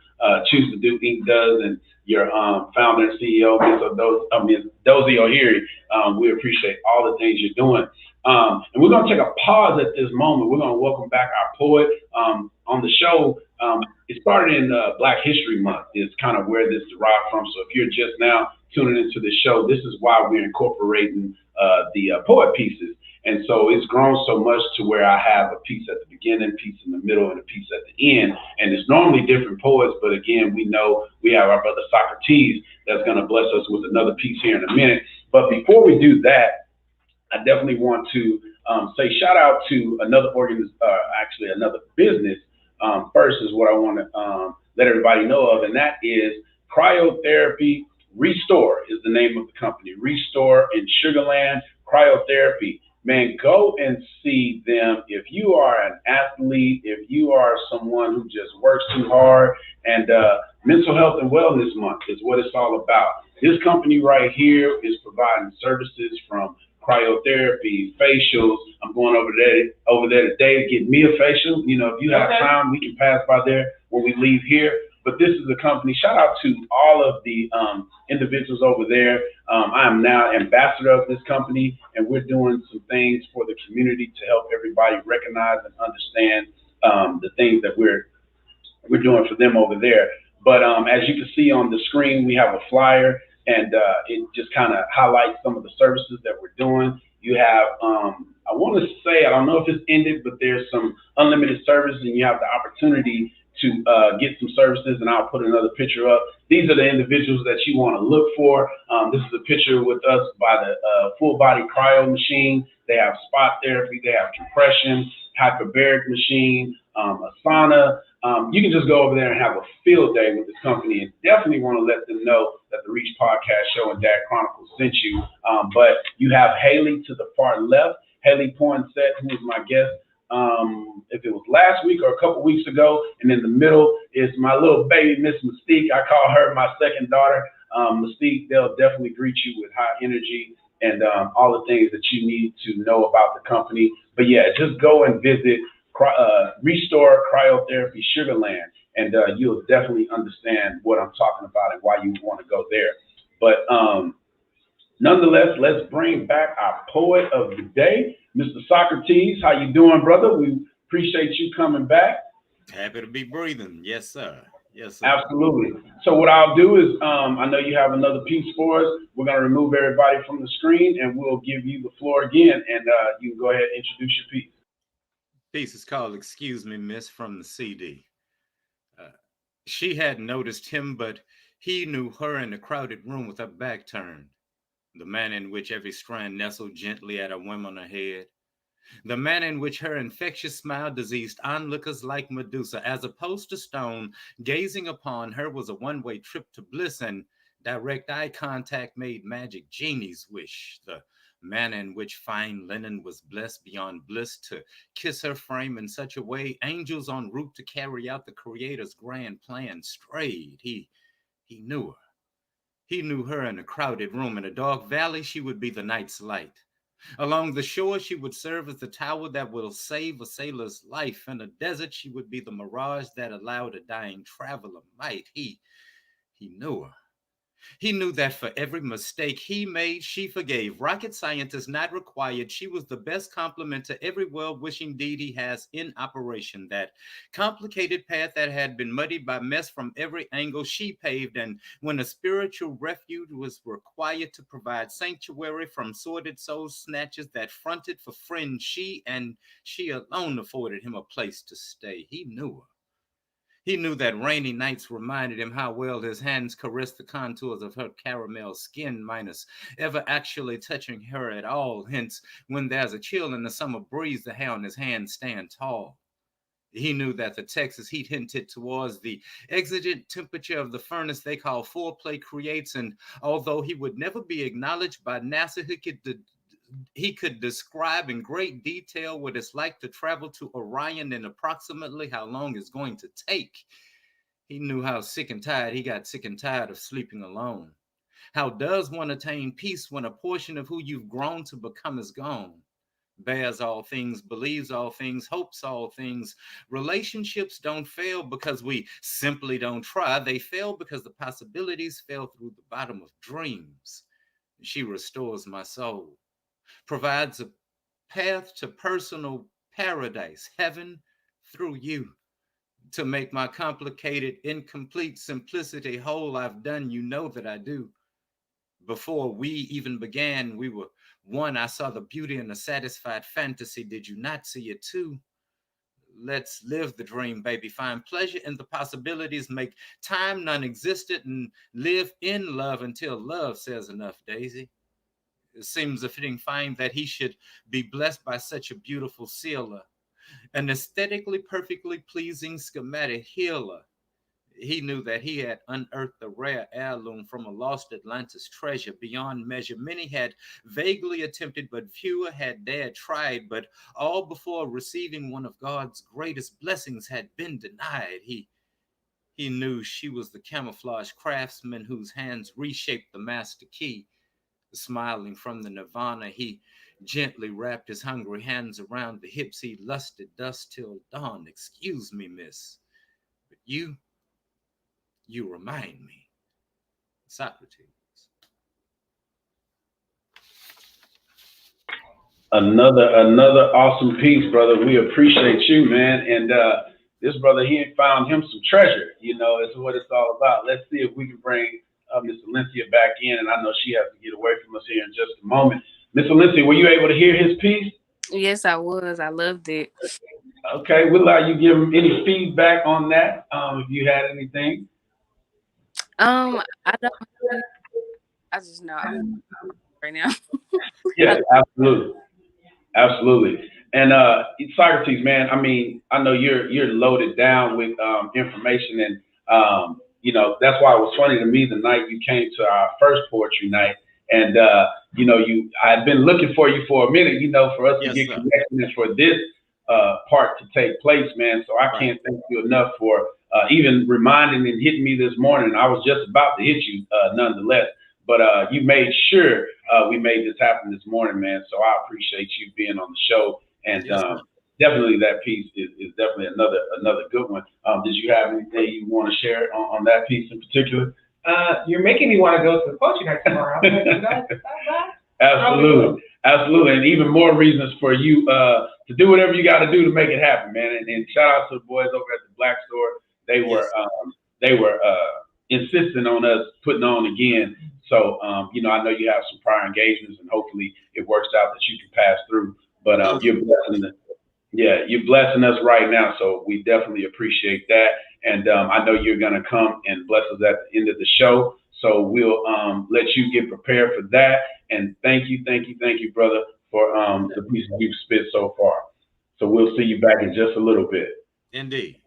Choose to Do Inc. does, and your founder and CEO, Ms. DOZIE OHERI. We appreciate all the things you're doing. And we're going to take a pause at this moment. We're going to welcome back our poet on the show. It started in Black History Month. It's kind of where this derived from. So if you're just now tuning into the show, this is why we're incorporating the poet pieces. And so it's grown so much to where I have a piece at the beginning, a piece in the middle, and a piece at the end. And it's normally different poets, but again, we know we have our brother Socrates that's going to bless us with another piece here in a minute. But before we do that, I definitely want to say shout out to another another business. First is what I want to let everybody know of, and that is Cryotherapy Restore is the name of the company. Restore in Sugarland, Cryotherapy. Man, go and see them. If you are an athlete, if you are someone who just works too hard, and Mental Health and Wellness Month is what it's all about. This company right here is providing services from cryotherapy, facials. I'm going over there today to get me a facial. You know, if you have time, we can pass by there when we leave here. But this is a company, shout out to all of the individuals over there. I am now ambassador of this company, and we're doing some things for the community to help everybody recognize and understand the things that we're doing for them over there. But as you can see on the screen, we have a flyer, and it just kind of highlights some of the services that we're doing. You have, I want to say, I don't know if it's ended, but there's some unlimited service, and you have the opportunity to get some services, and I'll put another picture up. These are the individuals that you want to look for. This is a picture with us by the full body cryo machine. They have spot therapy, they have compression, hyperbaric machine, a sauna. You can just go over there and have a field day with this company, and definitely want to let them know that the Reach Podcast Show and Dad Chronicles sent you. But you have Haley to the far left, Haley Poinsett, who is my guest. If it was last week or a couple weeks ago, and in the middle is my little baby, Miss Mystique. I call her my second daughter. Mystique, they'll definitely greet you with high energy and all the things that you need to know about the company. But yeah, just go and visit Restore Cryotherapy Sugarland, and you'll definitely understand what I'm talking about and why you want to go there. But nonetheless, let's bring back our poet of the day, Mr. Socrates. How you doing, brother? We appreciate you coming back. Happy to be breathing. Yes, sir. Yes, sir. Absolutely. So what I'll do is, I know you have another piece for us. We're going to remove everybody from the screen, and we'll give you the floor again, and you can go ahead and introduce your piece. Piece is called Excuse Me, Miss, from the CD. She hadn't noticed him, but he knew her in the crowded room with her back turned. The man in which every strand nestled gently at a whim on her head. The man in which her infectious smile diseased onlookers like Medusa. As opposed to stone, gazing upon her was a one-way trip to bliss, and direct eye contact made magic genies wish. The manner in which fine linen was blessed beyond bliss, to kiss her frame in such a way angels en route to carry out the Creator's grand plan strayed. He knew her. He knew her in a crowded room. In a dark valley, she would be the night's light. Along the shore, she would serve as the tower that will save a sailor's life. In a desert, she would be the mirage that allowed a dying traveler might. He knew her. He knew that for every mistake he made, she forgave. Rocket scientist not required. She was the best complement to every well-wishing deed he has in operation. That complicated path that had been muddied by mess from every angle she paved. And when a spiritual refuge was required to provide sanctuary from sordid soul snatchers that fronted for friends, she alone afforded him a place to stay. He knew her. He knew that rainy nights reminded him how well his hands caressed the contours of her caramel skin, minus ever actually touching her at all. Hence, when there's a chill in the summer breeze, the hair on his hands stand tall. He knew that the Texas heat hinted towards the exigent temperature of the furnace they call foreplay creates, and although he would never be acknowledged by NASA, he could describe in great detail what it's like to travel to Orion and approximately how long it's going to take. He knew how he got sick and tired of sleeping alone. How does one attain peace when a portion of who you've grown to become is gone? Bears all things, believes all things, hopes all things. Relationships don't fail because we simply don't try. They fail because the possibilities fell through the bottom of dreams. She restores my soul, provides a path to personal paradise, heaven through you. To make my complicated, incomplete simplicity whole, I've done, you know that I do. Before we even began, we were one. I saw the beauty in a satisfied fantasy. Did you not see it too? Let's live the dream, baby. Find pleasure in the possibilities, make time non-existent, and live in love until love says enough, Daisy. It seems a fitting find that he should be blessed by such a beautiful sealer, an aesthetically perfectly pleasing schematic healer. He knew that he had unearthed a rare heirloom from a lost Atlantis treasure beyond measure. Many had vaguely attempted, but fewer had dared tried. But all before receiving one of God's greatest blessings had been denied. He knew she was the camouflage craftsman whose hands reshaped the master key. Smiling from the nirvana, he gently wrapped his hungry hands around the hips. He lusted dust till dawn. Excuse me, miss, but you remind me. Socrates. Another awesome piece, brother. We appreciate you, man. And this brother, he found him some treasure. You know, it's what it's all about. Let's see if we can bring Miss Alencia back in, and I know she has to get away from us here in just a moment. Miss Alencia, were you able to hear his piece? Yes, I was. I loved it. Okay, we'll allow you to give him any feedback on that, if you had anything. I don't. I just know I'm right now. Yeah, absolutely. And Socrates, man, I mean, I know you're loaded down with information, and you know, that's why it was funny to me the night you came to our first poetry night. And, you know, I had been looking for you for a minute, you know, for us to get connected and for this part to take place, man. So I can't thank you enough for even reminding and hitting me this morning. I was just about to hit you nonetheless, but you made sure we made this happen this morning, man. So I appreciate you being on the show. And definitely that piece is definitely another good one. Did you have anything you want to share on that piece in particular? You're making me want to go to the poetry night tomorrow. Absolutely. And even more reasons for you to do whatever you got to do to make it happen, man. And shout out to the boys over at the Black Store. They were insisting on us putting on again. So you know, I know you have some prior engagements, and hopefully it works out that you can pass through. But you're blessing us right now, so we definitely appreciate that. And I know you're gonna come and bless us at the end of the show. So we'll let you get prepared for that. And thank you, brother, for the piece you've spit so far. So we'll see you back in just a little bit. Indeed.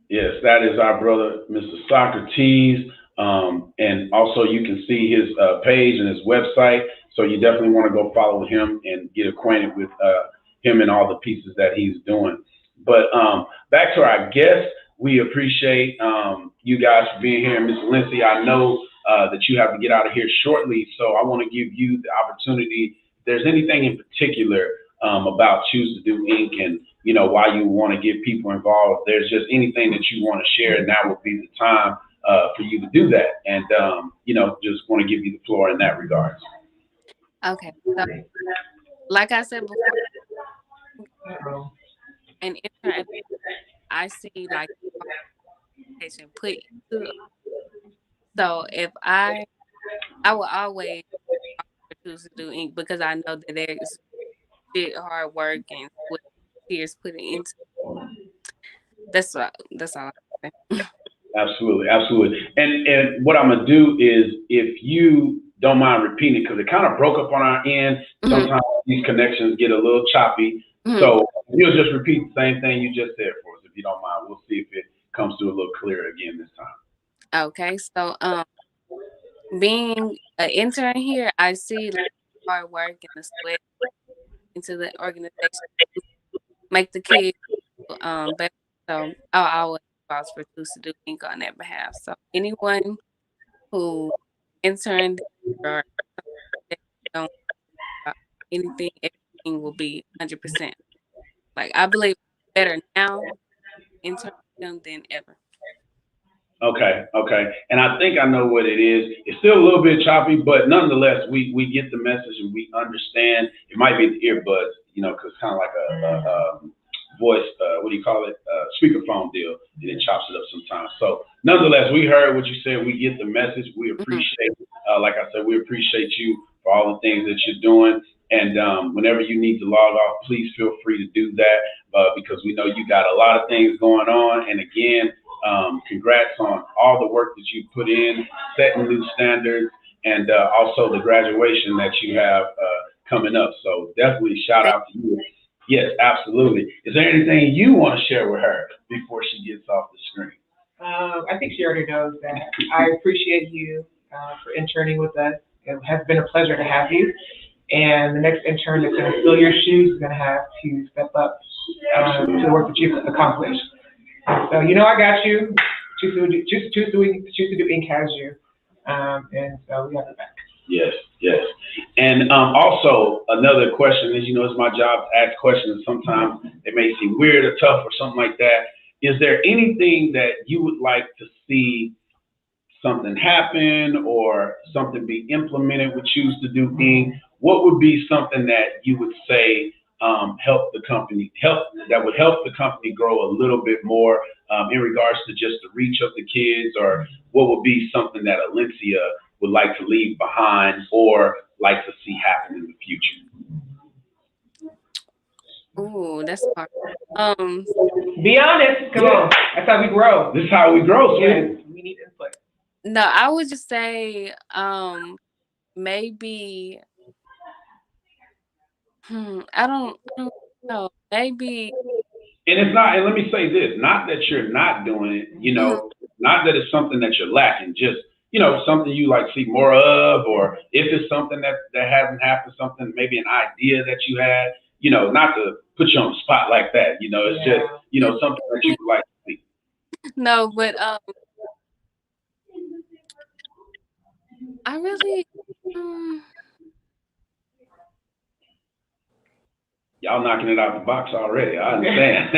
Yes, that is our brother, Mr. Socrates. And also you can see his page and his website. So you definitely want to go follow him and get acquainted with him and all the pieces that he's doing. But back to our guests, we appreciate you guys for being here. Ms. Lindsay, I know that you have to get out of here shortly, so I want to give you the opportunity. If there's anything in particular about Choose to Do Inc. and why you want to get people involved, if there's just anything that you want to share, now would be the time for you to do that. And just want to give you the floor in that regard. Okay, so like I said before, an intern, I see like put into. So if I will always Choose to Do Inc. because I know that there's big hard work and what peers putting into. That's all. I say. Absolutely, absolutely. And what I'm gonna do is, if you don't mind repeating, because it kind of broke up on our end. Sometimes these connections get a little choppy. So you'll just repeat the same thing you just said for us, if you don't mind. We'll see if it comes through a little clearer again this time. Okay, so being an intern here, I see like hard work and the sweat into the organization to make the kids better. So I'll always vouch for Choose to Do Inc. on their behalf. So anyone who interned or don't anything, everything will be 100%. Like I believe better now intern them than ever. Okay. And I think I know what it is. It's still a little bit choppy, but nonetheless, we get the message and we understand. It might be the earbuds, because it's kind of like a voice, what do you call it? Speakerphone deal, and it chops it up sometimes. So nonetheless, we heard what you said. We get the message. We appreciate, like I said, we appreciate you for all the things that you're doing. And whenever you need to log off, please feel free to do that because we know you got a lot of things going on. And again, congrats on all the work that you put in, setting new standards, and also the graduation that you have coming up. So definitely shout out to you. Yes, absolutely. Is there anything you want to share with her before she gets off the screen? I think she already knows that. I appreciate you for interning with us. It has been a pleasure to have you. And the next intern that's going to fill your shoes is going to have to step up to the work that you've accomplished. So I got you. Choose to Do Inc. has you, and so we have it back. Yes. And also another question is, it's my job to ask questions. Sometimes they may seem weird or tough or something like that. Is there anything that you would like to see something happen or something be implemented with Choose to Do Inc.? What would be something that you would say that would help the company grow a little bit more in regards to just the reach of the kids, or what would be something that Alencia would like to leave behind or like to see happen in the future? Ooh, that's hard. Be honest. Come on. That's how we grow. This is how we grow. Yes, we need input. No, I would just say maybe. I don't know. Maybe. And it's not. And let me say this: not that you're not doing it. Not that it's something that you're lacking. Just something you like see more of, or if it's something that hasn't happened, something maybe an idea that you had. Not to put you on the spot like that. It's just something that you would like to see. No, but I really. Y'all knocking it out the box already. I understand.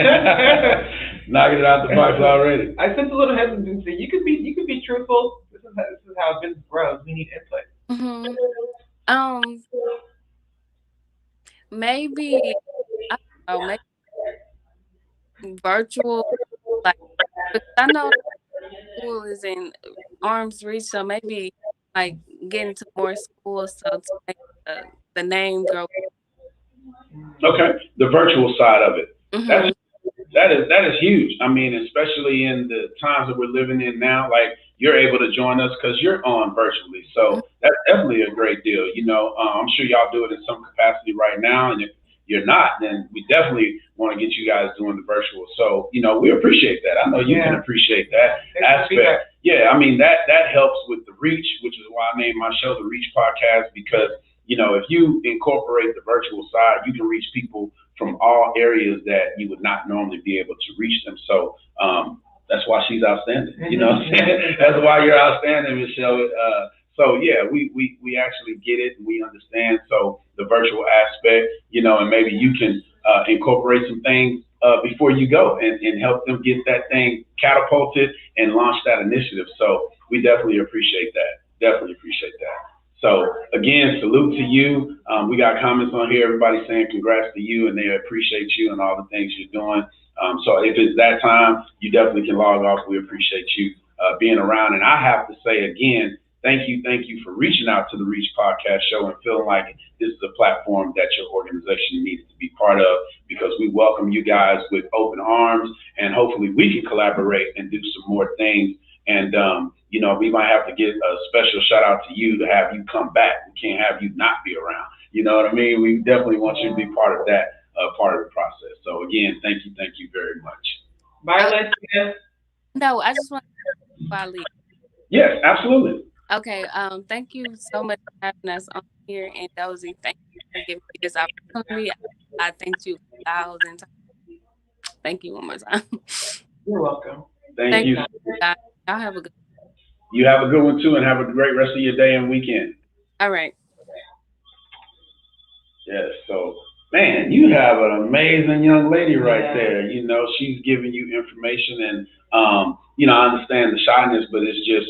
Knocking it out the box already. I sense a little hesitancy. You could be truthful. This is how business grows. We need input. Maybe I don't know. Maybe virtual. Like, because I know school is in arm's reach, so maybe like getting to more schools so to make the name grow. Okay, the virtual side of it. That is huge. I mean, especially in the times that we're living in now, like you're able to join us because you're on virtually. So that's definitely a great deal. I'm sure y'all do it in some capacity right now. And if you're not, then we definitely want to get you guys doing the virtual. So, we appreciate that. I know you can appreciate that aspect. Yeah, I mean, that helps with the reach, which is why I named my show The Reach Podcast, because, if you incorporate the virtual side, you can reach people from all areas that you would not normally be able to reach them. So that's why she's outstanding. You know what I'm saying? That's why you're outstanding, Michelle. So yeah, we actually get it and we understand. So the virtual aspect, and maybe you can incorporate some things before you go and help them get that thing catapulted and launch that initiative. So we definitely appreciate that. Definitely appreciate that. So again, salute to you. We got comments on here. Everybody saying congrats to you and they appreciate you and all the things you're doing. So if it's that time, you definitely can log off. We appreciate you being around. And I have to say again, thank you for reaching out to the Reach Podcast Show and feeling like this is a platform that your organization needs to be part of, because we welcome you guys with open arms, and hopefully we can collaborate and do some more things. And, we might have to get a special shout out to you to have you come back. We can't have you not be around. You know what I mean? We definitely want you to be part of that, part of the process. So again, thank you very much. Violet? No, I just want to leave. Yes, absolutely. Okay, thank you so much for having us on here. And DOZIE, thank you for giving me this opportunity. I thank you 1,000 times. Thank you one more time. You're welcome. Thank you. Y'all have a good one. You have a good one too, and have a great rest of your day and weekend. All right. Yes, so man, you have an amazing young lady right there. She's giving you information, and I understand the shyness, but it's just,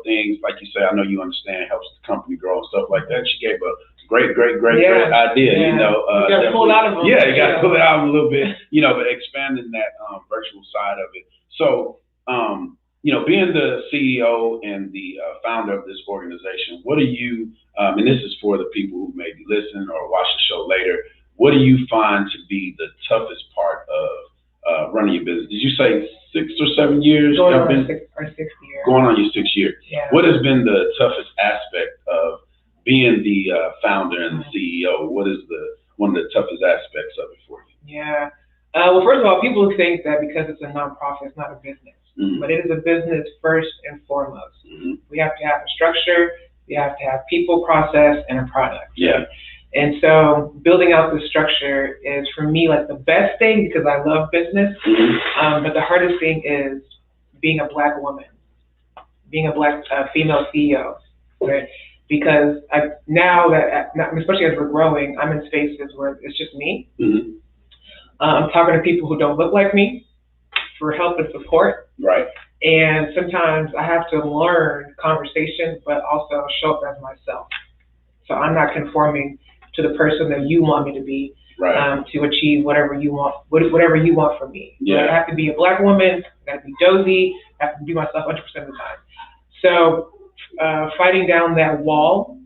things like you say, I know you understand, helps the company grow and stuff like that. She gave a great idea, You got to pull it out of them. Yeah, you got to pull it out a little bit, but expanding that virtual side of it. So, being the CEO and the founder of this organization, what do you, and this is for the people who maybe listen or watch the show later, what do you find to be the toughest part of running your business? Did you say 6 or 7 years? Going on our sixth year. Going on your 6th year. Yeah. What has been the toughest aspect of being the founder and the CEO? What is one of the toughest aspects of it for you? Yeah. Well, first of all, people think that because it's a nonprofit, it's not a business. Mm-hmm. But it is a business first and foremost. Mm-hmm. We have to have a structure, we have to have people, process, and a product. Yeah. And so building out the structure is, for me, like the best thing, because I love business. Mm-hmm. But the hardest thing is being a Black woman, being a Black female CEO, right? Because now that, especially as we're growing, I'm in spaces where it's just me. Mm-hmm. I'm talking to people who don't look like me for help and support. Right. And sometimes I have to learn conversation, but also show up as myself. So I'm not conforming to the person that you want me to be, right, to achieve whatever you want, whatever you want from me. Yeah. I have to be a Black woman, I have to be DOZIE, I have to be myself 100% of the time. So fighting down that wall,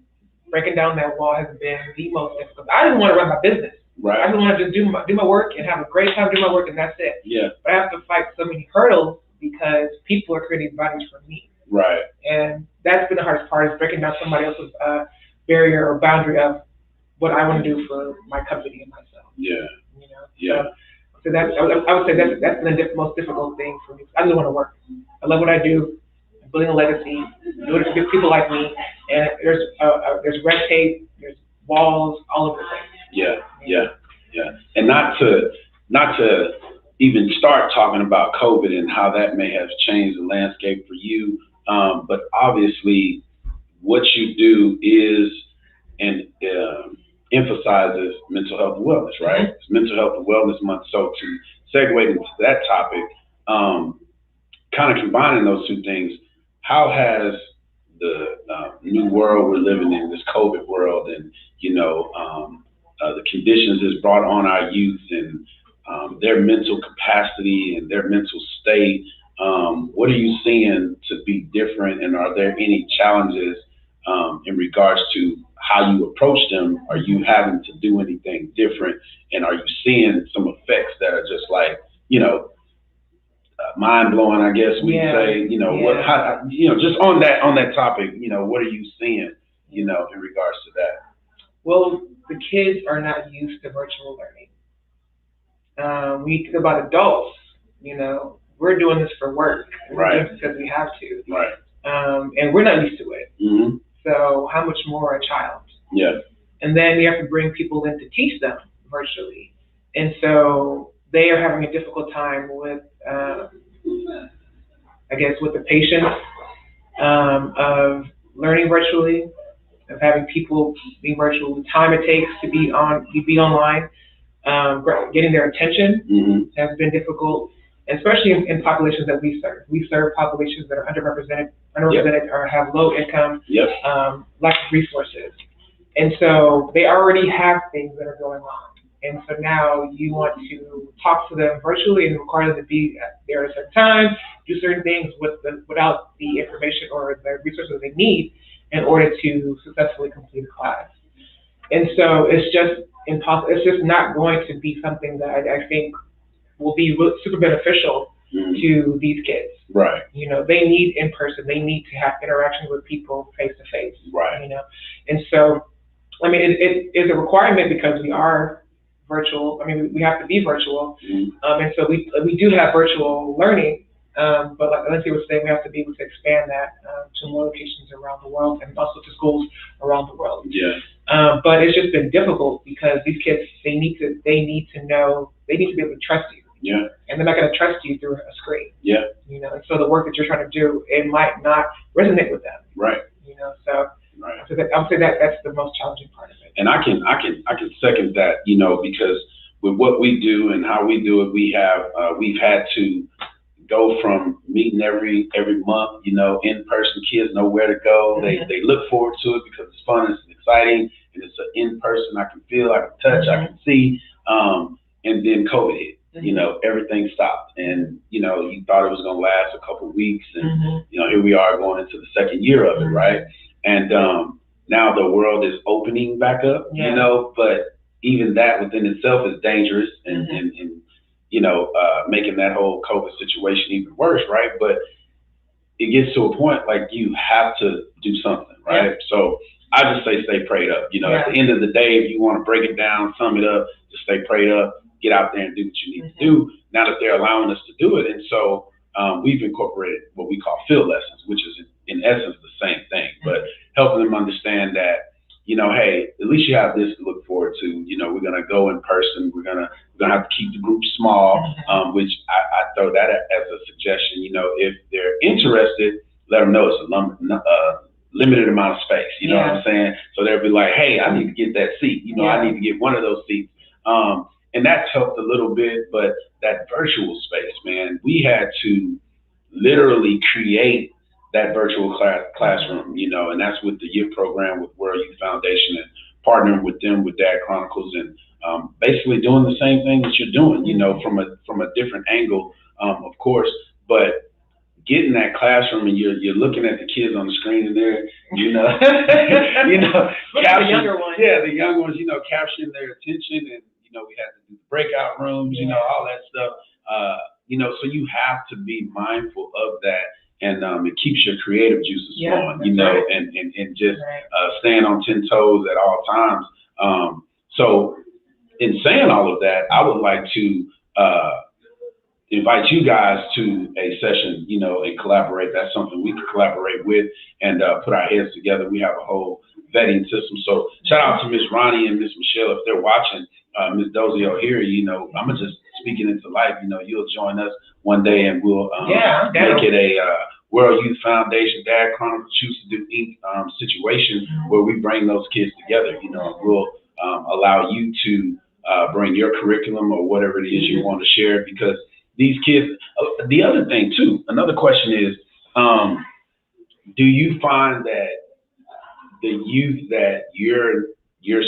breaking down that wall has been the most difficult. I didn't want to run my business. Right. I just want to just do my work and have a great time doing my work, and that's it. Yeah. But I have to fight so many hurdles because people are creating values for me. Right. And that's been the hardest part, is breaking down somebody else's barrier or boundary of what I want to do for my company and myself. Yeah. Yeah. So that's, I would say that's been the most difficult thing for me. I just want to work. I love what I do. I'm building a legacy, doing it for people like me. And there's red tape, there's walls, all over the place. Yeah. And not to even start talking about COVID and how that may have changed the landscape for you, but obviously what you do is and emphasizes mental health and wellness, right? Mm-hmm. It's Mental Health and Wellness Month. So to segue into that topic, kind of combining those two things, how has the new world we're living in, this COVID world, and the conditions it's brought on our youth and their mental capacity and their mental state, what are you seeing to be different, and are there any challenges in regards to how you approach them? Are you having to do anything different, and are you seeing some effects that are just like, mind blowing, I guess we'd say, just on that topic, what are you seeing, in regards to that? Well, the kids are not used to virtual learning. We think about adults, we're doing this for work. We're doing this because we have to. Right. And we're not used to it. Mm-hmm. So how much more a child? Yeah. And then you have to bring people in to teach them virtually. And so they are having a difficult time with, with the patience of learning virtually, of having people be virtual, the time it takes to be online, getting their attention has been difficult, especially in populations that we serve. We serve populations that are underrepresented or have low income, lack of resources. And so they already have things that are going on. And so now you want to talk to them virtually and require them to be there at a certain time, do certain things without the information or the resources they need in order to successfully complete a class. And so it's just impossible. It's just not going to be something that I think will be super beneficial to these kids. Right. They need in person. They need to have interactions with people face to face. Right. And so, it is a requirement because we are virtual. We have to be virtual. And so we do have virtual learning. But like Lindsay was saying, we have to be able to expand that to more locations around the world and also to schools around the world. Yeah. But it's just been difficult because these kids, they need to be able to trust you. Yeah. And they're not going to trust you through a screen. Yeah. And so the work that you're trying to do, it might not resonate with them. Right. So right. I would say that's the most challenging part of it. And I can second that, because with what we do and how we do it, we've had to go from meeting every month, in person. Kids know where to go. They look forward to it because it's fun, it's exciting, and it's an in person. I can feel, I can touch, I can see. And then COVID hit. Everything stopped, and you thought it was going to last a couple of weeks, and here we are going into the second year of it, right? And now the world is opening back up, but even that within itself is dangerous, and making that whole COVID situation even worse, right? But it gets to a point like you have to do something, right? Yeah. So I just say stay prayed up. At the end of the day, if you want to break it down, sum it up, just stay prayed up, get out there and do what you need to do now that they're allowing us to do it. And so we've incorporated what we call field lessons, which is in essence the same thing, but helping them understand that, hey, at least you have this to look forward to. We're going to go in person. We're going to have to keep the group small, which I throw that as a suggestion. If they're interested, let them know it's a limited amount of space. You know what I'm saying? So they'll be like, hey, I need to get that seat. I need to get one of those seats. And that's helped a little bit, but that virtual space, man, we had to literally create that virtual classroom, and that's with the youth program with World Youth Foundation and partnering with them with Dad Chronicles and basically doing the same thing that you're doing, from a different angle, of course, but getting that classroom and you're looking at the kids on the screen and they're, capturing the younger ones. Yeah, the young ones, capturing their attention, and we had to do breakout rooms, all that stuff. So you have to be mindful of that. And it keeps your creative juices flowing, and just staying on 10 toes at all times. So in saying all of that, I would like to invite you guys to a session, and collaborate. That's something we can collaborate with and put our heads together. We have a whole vetting system. So shout out to Miss Ronnie and Miss Michelle if they're watching. Miss DOZIE OHERI, I'm gonna just speaking into life. You'll join us one day and we'll make it a World Youth Foundation, Dad Chronicles, Choose to Do Inc. Situation where we bring those kids together. And we'll allow you to bring your curriculum or whatever it is you want to share, because these kids. The other thing too, another question is, do you find that the youth that you're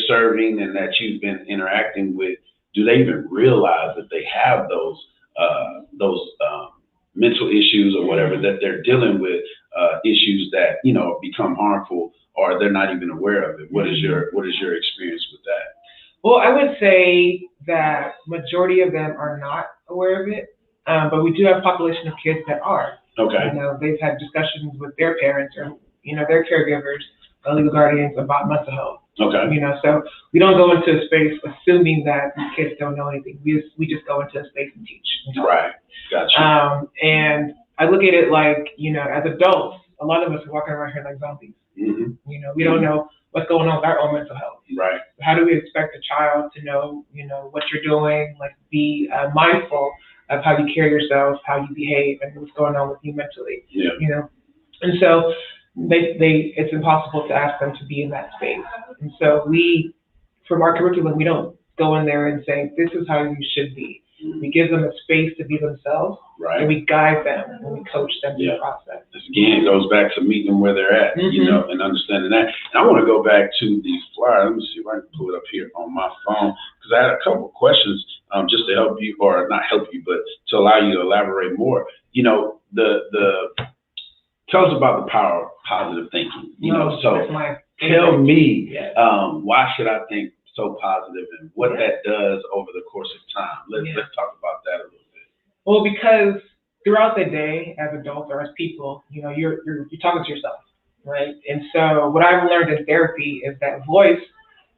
serving and that you've been interacting with, do they even realize that they have those mental issues or whatever, that they're dealing with issues that become harmful, or they're not even aware of it? What is your experience with that? Well, I would say that majority of them are not aware of it, but we do have a population of kids that are. Okay. They've had discussions with their parents or their caregivers legal guardians about mental health. Okay. You know, so we don't go into a space assuming that these kids don't know anything. We just go into a space and teach. Right. Gotcha. And I look at it like, you know, as adults, a lot of us are walking around here like zombies. Mm-hmm. You know, we don't know what's going on with our own mental health. Right. How do we expect a child to know, you know, what you're doing, like be mindful of how you carry yourself, how you behave, and what's going on with you mentally? Yeah. You know, and so it's impossible to ask them to be in that space. And so we, from our curriculum, we don't go in there and say, this is how you should be. We give them a space to be themselves, right, and we guide them and we coach them through the process. This again goes back to meeting them where they're at, you know, and understanding that. And I want to go back to these flyers. Let me see if I can pull it up here on my phone, because I had a couple of questions just to help you, or not help you, but to allow you to elaborate more. You know, tell us about the power of positive thinking. You know, so tell me, why should I think so positive, and what that does over the course of time? Let's talk about that a little bit. Well, because throughout the day, as adults or as people, you know, you're talking to yourself, right? And so what I've learned in therapy is that voice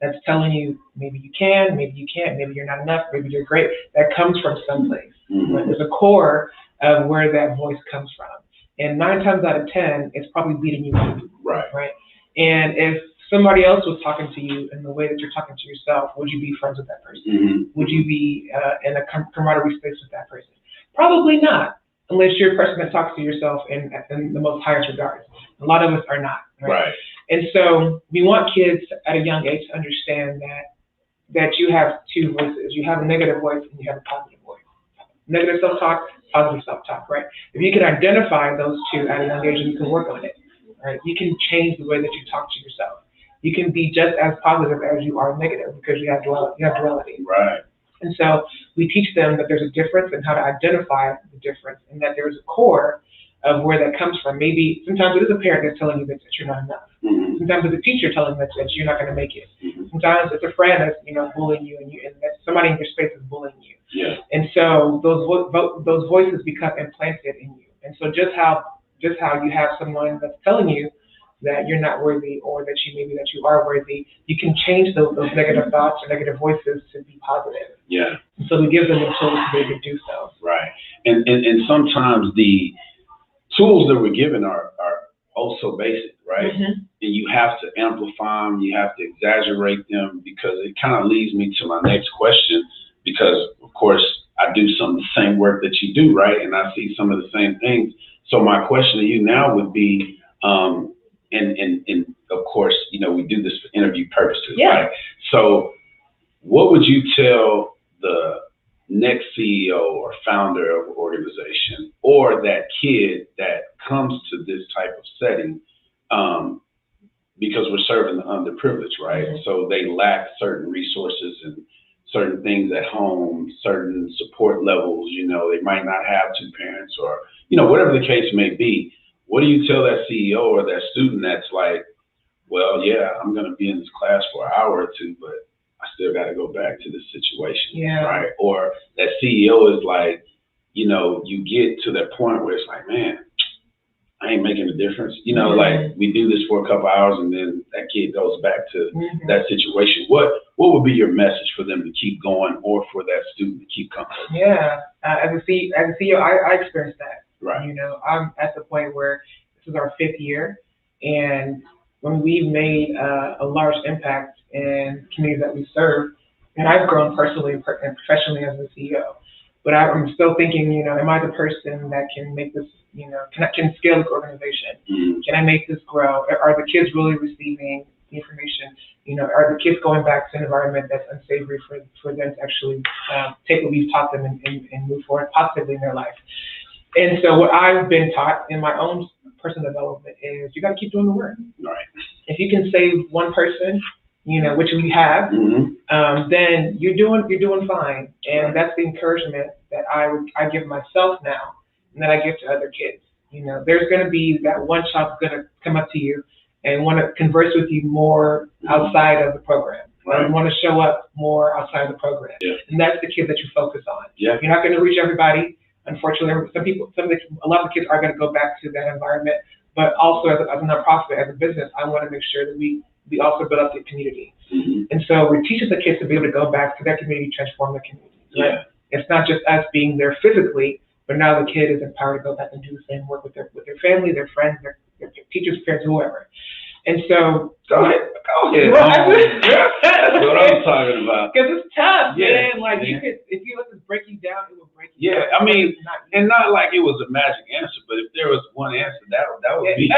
that's telling you maybe you can, maybe you can't, maybe you're not enough, maybe you're great, that comes from someplace. Mm-hmm. Right? There's a core of where that voice comes from. And 9 times out of 10, it's probably beating you up. Right. And if somebody else was talking to you in the way that you're talking to yourself, would you be friends with that person? Mm-hmm. Would you be in a camaraderie space with that person? Probably not, unless you're a person that talks to yourself in the most highest regards. A lot of us are not. Right. And so we want kids at a young age to understand that you have 2 voices. You have a negative voice and you have a positive voice. Negative self-talk, positive self-talk, right? If you can identify those 2 at a young age, and you can work on it, right? You can change the way that you talk to yourself. You can be just as positive as you are negative, because you have duality. Right. And so we teach them that there's a difference and how to identify the difference, and that there's a core of where that comes from. Maybe sometimes it is a parent that's telling you that you're not enough. Mm-hmm. Sometimes it's a teacher telling you that you're not going to make it. Mm-hmm. Sometimes it's a friend that's, you know, bullying you, and that somebody in your space is bullying you. Yeah. And so those voices become implanted in you. And so just how you have someone that's telling you that you're not worthy, or that you are worthy, you can change those negative thoughts or negative voices to be positive. Yeah. So we give them the tools to be able to do so. Right. And sometimes the tools that we're given are also basic, right? Mm-hmm. And you have to amplify them, you have to exaggerate them, because it kind of leads me to my next question, because of course I do some of the same work that you do, right? And I see some of the same things. So my question to you now would be, and of course, you know, we do this for interview purposes, right? So what would you tell the next CEO or founder of an organization, or that kid that comes to this type of setting, because we're serving the underprivileged, right? Mm-hmm. So they lack certain resources and certain things at home, certain support levels, you know, they might not have 2 parents, or, you know, whatever the case may be. What do you tell that CEO or that student that's like, well, yeah, I'm going to be in this class for an hour or 2, but I still got to go back to this situation, right? Or that CEO is like, you know, you get to that point where it's like, man, I ain't making a difference. You know, like we do this for a couple hours and then that kid goes back to that situation. What would be your message for them to keep going, or for that student to keep coming? Yeah, as a CEO, I experienced that. Right. You know, I'm at the point where this is our 5th year, and when we've made a large impact in communities that we serve, and I've grown personally and professionally as a CEO. But I'm still thinking, you know, am I the person that can make this, you know, can scale this organization? Mm-hmm. Can I make this grow? Are the kids really receiving the information? You know, are the kids going back to an environment that's unsavory for them to actually take what we've taught them and move forward positively in their life? And so what I've been taught in my own personal development is you got to keep doing the work. Right. If you can save one person, you know, which we have, then you're doing fine. And that's the encouragement that I give myself now, and that I give to other kids. You know, there's going to be that one child that's going to come up to you and want to converse with you more outside of the program. Right. Or want to show up more outside of the program. Yeah. And that's the kid that you focus on. Yeah. You're not going to reach everybody. Unfortunately, a lot of the kids are going to go back to that environment, but also as a nonprofit, as a business, I want to make sure that we also build up the community. And so we're teaching the kids to be able to go back to that community, transform the community. Right? Yeah. It's not just us being there physically, but now the kid is empowered to go back and do the same work with their family, their friends, their teachers, parents, whoever. And so Go ahead. That's what I'm talking about. Because it's tough, Yeah. man. Like, Yeah. you could, if you let this break you down, it will break you Yeah, down. I mean, and not like it was a magic answer, but if there was one answer, that would be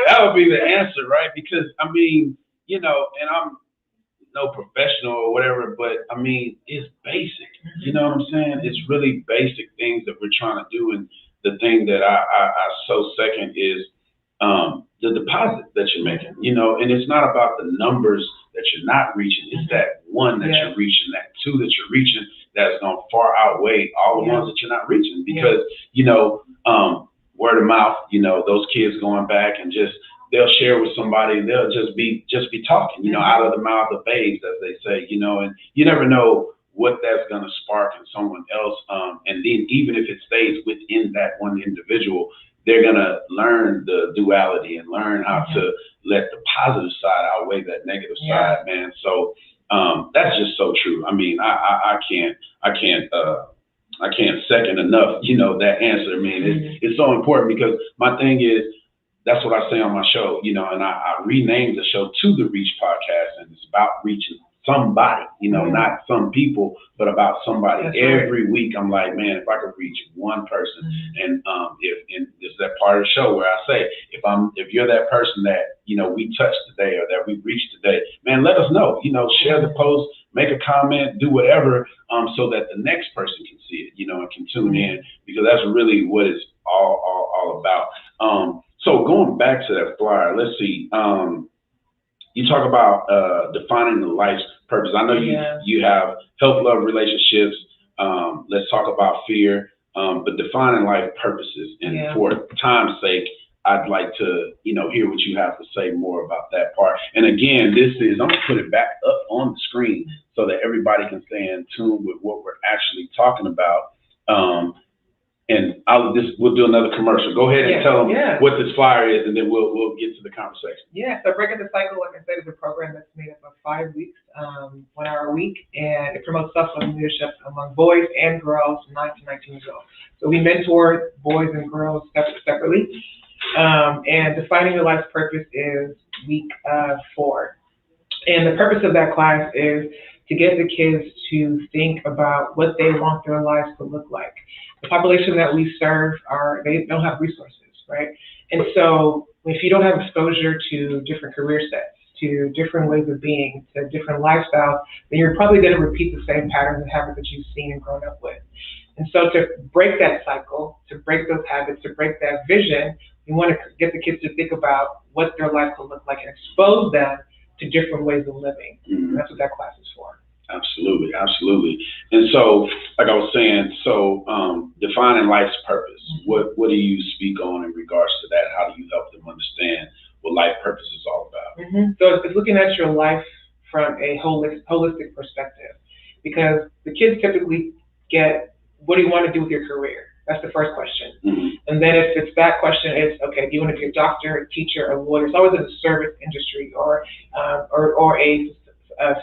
that would be the answer, right? Because I mean, you know, and I'm no professional or whatever, but I mean, it's basic. You know what I'm saying? It's really basic things that we're trying to do, and the thing that I so second is the deposit that you're making. You know, and it's not about the numbers that you're not reaching. It's that one that you're reaching, that two that you're reaching, that's going to far outweigh all the ones that you're not reaching. Because, you know, word of mouth, you know, those kids going back and just, they'll share with somebody, they'll just be talking, you know, out of the mouth of babes, as they say, you know, and you never know what that's going to spark in someone else. And then even if it stays within that one individual, they're going to learn the duality and learn how to let the positive side outweigh that negative side, man. So that's just so true. I mean, I can't second enough, you know, that answer. I mean, it's so important, because my thing is, that's what I say on my show, you know, and I renamed the show to the Reach Podcast, and it's about reaching somebody, you know, not some people, but about somebody. That's every week I'm like, man, if I could reach one person, and it's that part of the show where I say, if you're that person that, you know, we touched today or that we reached today, man, let us know, you know, share the post, make a comment, do whatever, so that the next person can see it, you know, and can tune in, because that's really what it's all about. So going back to that flyer, let's see. You talk about defining the life's purpose. I know you have health, love, relationships. Let's talk about fear, but defining life purposes. And for time's sake, I'd like to, you know, hear what you have to say more about that part. And again, I'm gonna put it back up on the screen so that everybody can stay in tune with what we're actually talking about. And we'll do another commercial. Go ahead and tell them what this flyer is, and then we'll get to the conversation. Yeah, so Breaking the Cycle, like I said, is a program that's made up of 5 weeks, 1 hour a week, and it promotes self-love leadership among boys and girls 9 to 19 years old. So we mentor boys and girls separately, and defining your life's purpose is week 4. And the purpose of that class is to get the kids to think about what they want their lives to look like. The population that we serve they don't have resources, right? And so if you don't have exposure to different career sets, to different ways of being, to different lifestyles, then you're probably going to repeat the same patterns and habits that you've seen and grown up with. And so to break that cycle, to break those habits, to break that vision, we want to get the kids to think about what their life will look like and expose them to different ways of living. And that's what that class is for. Absolutely, absolutely. And so, like I was saying, defining life's purpose. What do you speak on in regards to that? How do you help them understand what life purpose is all about? So it's looking at your life from a holistic perspective, because the kids typically get, what do you want to do with your career? That's the first question. And then if it's that question, it's, okay, do you want to be a doctor, a teacher, a lawyer? It's always in the service industry or a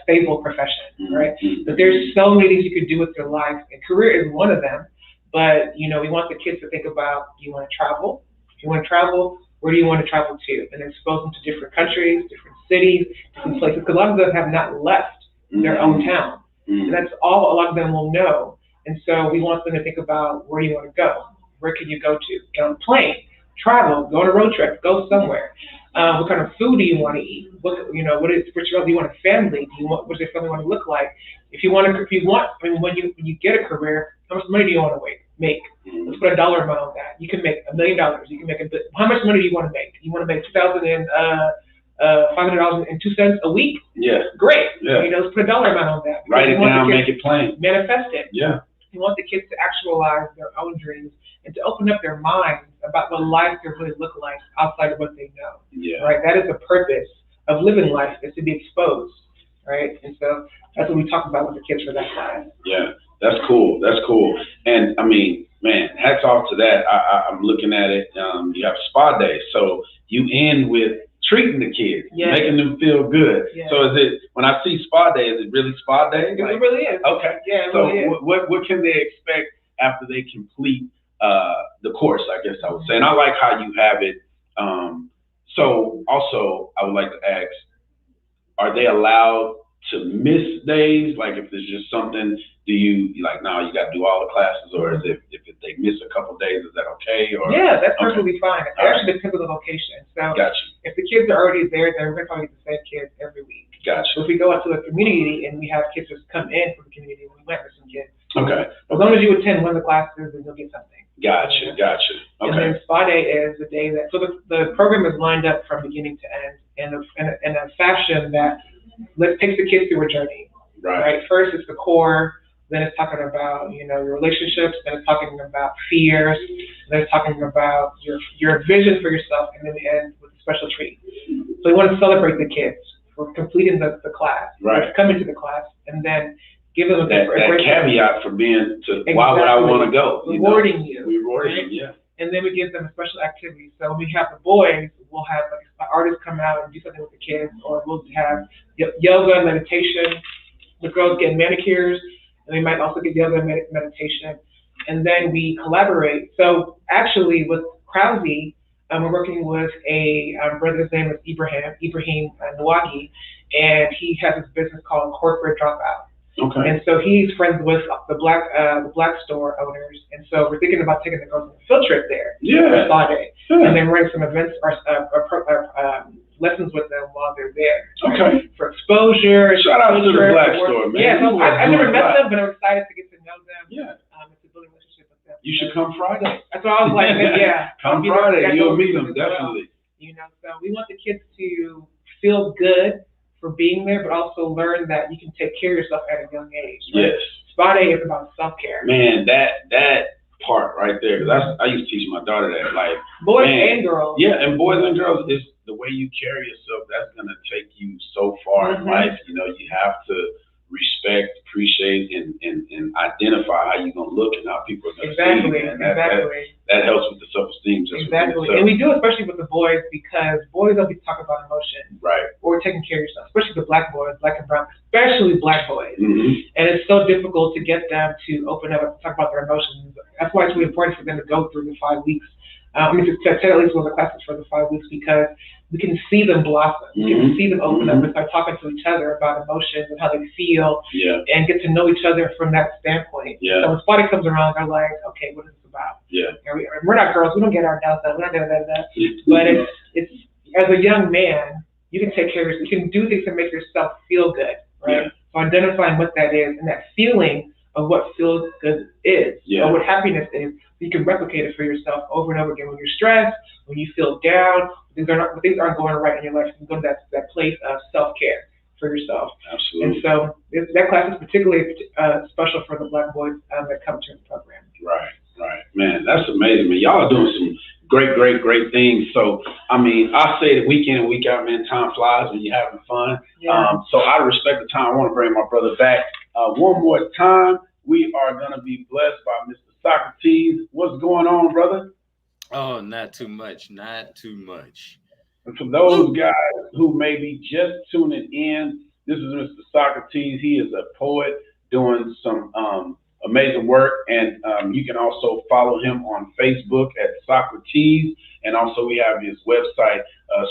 stable profession, right? But there's so many things you could do with your life, and career is one of them. But, you know, we want the kids to think about, do you want to travel? If you want to travel, where do you want to travel to? And expose them to different countries, different cities, different places, because a lot of them have not left their own town. And that's all a lot of them will know. And so we want them to think about, where do you want to go? Where can you go to? Get on a plane, travel, go on a road trip, go somewhere. What kind of food do you want to eat? What is spirituality? Do you want a family? What does your family want to look like? When you get a career, how much money do you want to make? Let's put a dollar amount on that. You can make $1 million. You can make how much money do you want to make? You want to make $500.02 a week? Yeah. Great. Yeah. You know, let's put a dollar amount on that. Write it down, make it plain. Manifest it. Yeah. You want the kids to actualize their own dreams and to open up their minds about what life could really look like outside of what they know. Yeah. Right? That is the purpose of living life, is to be exposed. Right? And so that's what we talk about with the kids for that class. Yeah. That's cool. That's cool. And I mean, Man, hats off to that. I'm looking at it. You have spa day, so you end with treating the kids, making them feel good. So is it, when I see spa day, is it really spa day? It really is. Okay. Yeah. It so really is. what can they expect after they complete the course? I guess I would say, and I like how you have it. So also, I would like to ask, are they allowed to miss days? Like if there's just something, do you like, no, you got to do all the classes, or is it, if they miss a couple of days, is that okay? Or yeah, that's perfectly fine. It actually depends on the location. So if the kids are already there, then we're going to get the same kids every week. Gotcha. So if we go out to a community and we have kids just come in from the community, we might miss some kids. Okay. As long as you attend one of the classes, then you'll get something. Gotcha. Okay. And then spa day is the day that, so the program is lined up from beginning to end in a fashion that takes the kids through a journey. Right. First, it's the core. Then it's talking about, your relationships. Then it's talking about fears. Then it's talking about your vision for yourself. And then we end with a special treat. So we want to celebrate the kids for completing the class, coming to the class, and then give them a great caveat for being to, why would I want to go? Rewarding you. Rewarding, yeah. And then we give them a special activity. So when we have the boys, we'll have artists come out and do something with the kids, or we'll have yoga and meditation. The girls get manicures, and we might also get yoga and meditation. And then we collaborate. So actually with Krause, we're working with a brother's name is Ibrahim Nwagi, and he has this business called Corporate Dropout. Okay. And so he's friends with the black store owners, and so we're thinking about taking the girls on a field trip there for spa day, and then running some events or lessons with them while they're there. Okay. For exposure. Shout out to the black store, man. Yeah, so I've never met them, but I'm excited to get to know them. Yeah. And to build a relationship with them. You should come Friday. That's what I was like. Yeah. Come Friday, you'll meet them definitely. So we want the kids to feel good for being there, but also learn that you can take care of yourself at a young age. Right? Yes. Spa day is about self-care. Man, that part right there, because I used to teach my daughter that, like, boys and girls. Yeah, and boys and girls, is the way you carry yourself, that's going to take you so far in life. You have to respect, appreciate, and identify how you're going to look and how people are going to see you. And that helps with the self-esteem. And we do, especially with the boys, because boys don't get to talk about emotions. Right. Or taking care of yourself, especially the black boys, black and brown, especially black boys. And it's so difficult to get them to open up and talk about their emotions. That's why it's really important for them to go through the 5 weeks. To attend at least one of the classes for the 5 weeks, because we can see them blossom. We can see them open up and start talking to each other about emotions and how they feel, and get to know each other from that standpoint. So when Spotty comes around, they're like, okay, what is this about? And we're not girls. We don't get our nails done. We're not da. But it's as a young man, you can take care of yourself. You can do things to make yourself feel good, right? So identifying what that is and that feeling of what feels good is, or what happiness is, so you can replicate it for yourself over and over again. When you're stressed, when you feel down, when things aren't going right in your life, you can go to that place of self-care for yourself. Absolutely. And so that class is particularly special for the black boys that come to the program. Right. Man, that's amazing, man. Y'all are doing some great things. So, I mean, I say that week in and week out, man, time flies when you're having fun. So out of respect of time, I want to bring my brother back one more time. We are going to be blessed by Mr. Socrates. What's going on, brother? Oh, not too much. And for those guys who may be just tuning in, this is Mr. Socrates. He is a poet doing some amazing work, and you can also follow him on Facebook at Socrates, and also we have his website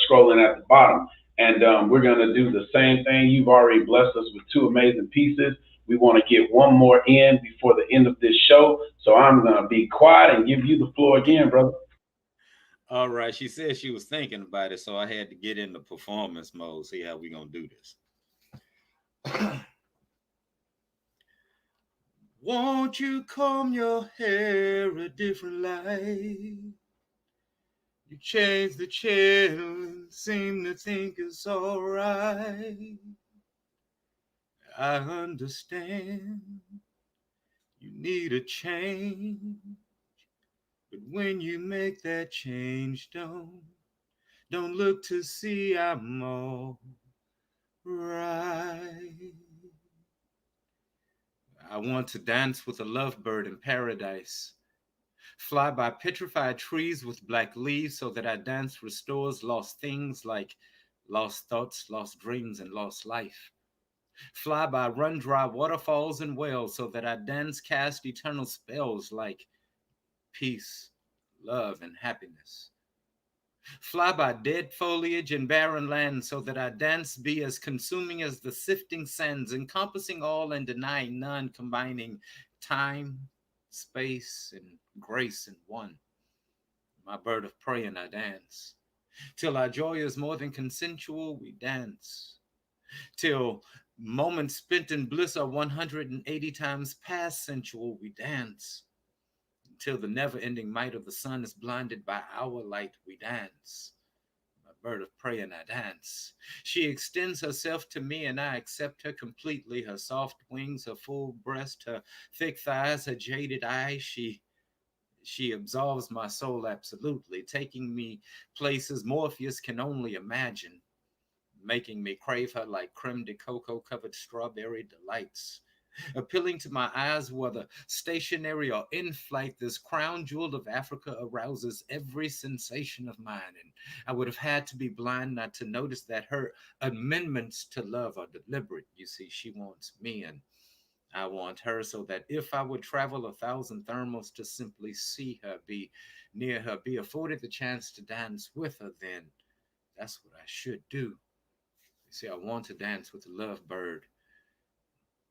scrolling at the bottom. And we're going to do the same thing. You've already blessed us with 2 amazing pieces. We want to get one more in before the end of this show, so I'm going to be quiet and give you the floor again, brother. All right. She said she was thinking about it, so I had to get into performance mode, see how we're going to do this. Won't you comb your hair a different light? You change the channel and seem to think it's all right. I understand you need a change, but when you make that change, don't look to see I'm all right. I want to dance with a lovebird in paradise, Fly by petrified trees with black leaves so that I dance restores lost things like lost thoughts, lost dreams, and lost life. Fly by run dry waterfalls and wells so that I dance cast eternal spells like peace, love, and happiness. Fly by dead foliage and barren lands so that I dance be as consuming as the sifting sands, encompassing all and denying none, combining time, space, and grace in one. My bird of prey and I dance. Till our joy is more than consensual, we dance. Till moments spent in bliss are 180 times past sensual, we dance. Until the never-ending might of the sun is blinded by our light, we dance. My bird of prey and I dance. She extends herself to me and I accept her completely. Her soft wings, her full breast, her thick thighs, her jaded eyes. She absolves my soul absolutely, taking me places Morpheus can only imagine, making me crave her like creme de cocoa covered strawberry delights. Appealing to my eyes, whether stationary or in flight, this crown jewel of Africa arouses every sensation of mine. And I would have had to be blind not to notice that her amendments to love are deliberate. You see, she wants me and I want her, so that if I would travel 1,000 thermals to simply see her, be near her, be afforded the chance to dance with her, then that's what I should do. You see, I want to dance with a lovebird.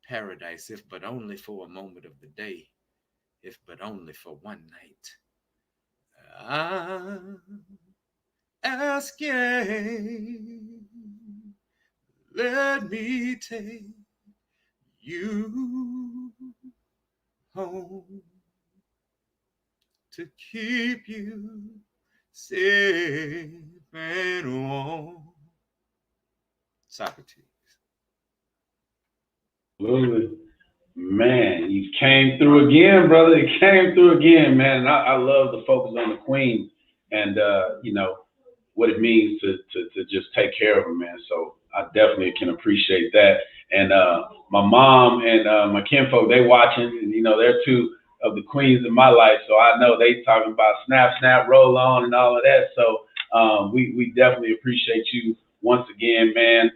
Paradise, if but only for a moment of the day, if but only for one night. I'm asking, let me take you home to keep you safe and warm. Socrates. Absolutely. Man, you came through again, brother. You came through again, man. And I love the focus on the queen and, you know, what it means to just take care of her, man. So I definitely can appreciate that. And my mom and my kinfolk, they watching, and, you know, they're two of the queens in my life. So I know they talking about snap, snap, roll on and all of that. So we definitely appreciate you once again, man.